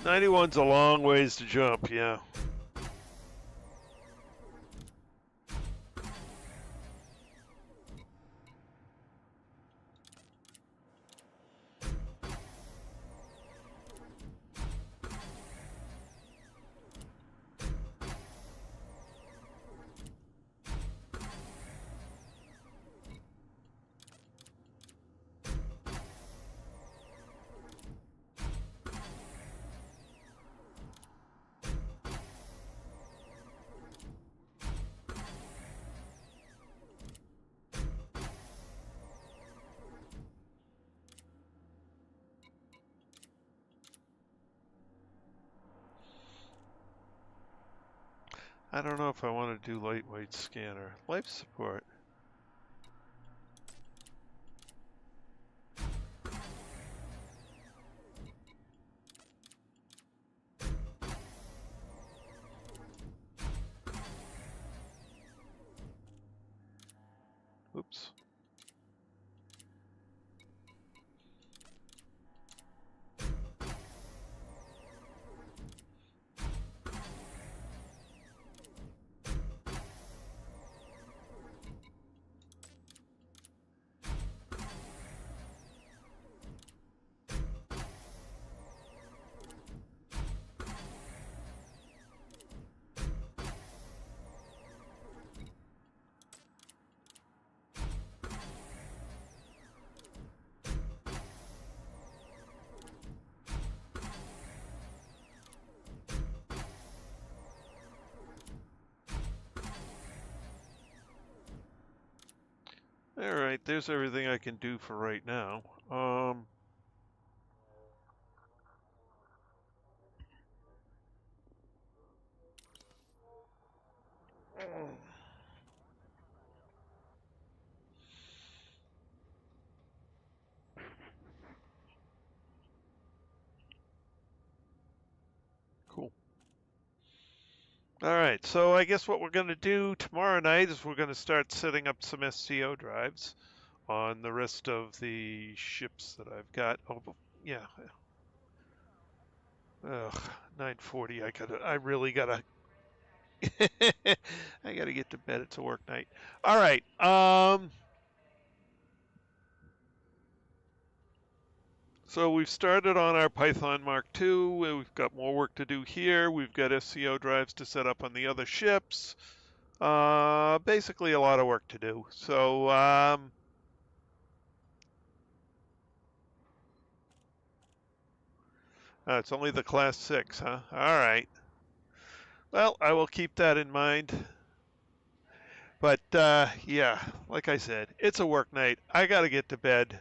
'91's a long ways to jump, yeah. I don't know if I want to do lightweight scanner. Life support. Oops. All right, there's everything I can do for right now. Cool. All right, so I guess what we're going to do tomorrow night is we're going to start setting up some SCO drives on the rest of the ships that I've got. Oh, yeah. Ugh, 9:40. I really gotta. I gotta get to bed. It's a work night. All right. So we've started on our Python Mark II. We've got more work to do here. We've got SCO drives to set up on the other ships. Basically a lot of work to do. So, it's only the Class 6, huh? All right. Well, I will keep that in mind. But, yeah, like I said, it's a work night. I got to get to bed.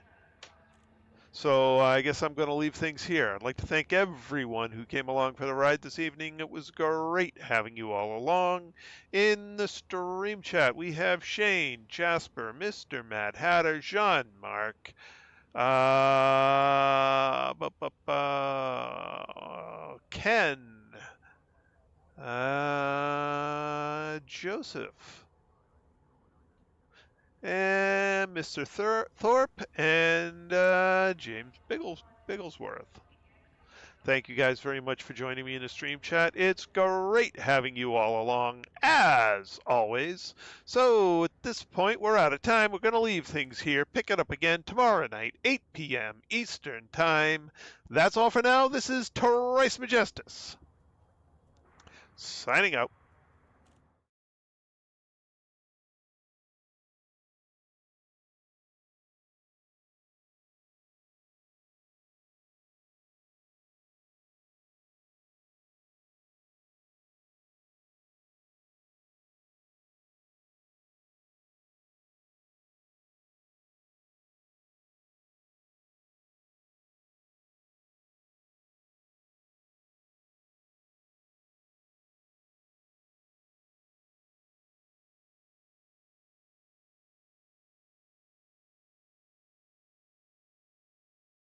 So I guess I'm going to leave things here. I'd like to thank everyone who came along for the ride this evening. It was great having you all along. In the stream chat, we have Shane, Jasper, Mr. Mad Hatter, Jean-Marc, Ken, Joseph, and Mr. Thorpe, and James Bigglesworth. Thank you guys very much for joining me in the stream chat. It's great having you all along, as always. So at this point, we're out of time. We're going to leave things here. Pick it up again tomorrow night, 8 p.m. Eastern Time. That's all for now. This is Trismegistus, signing out.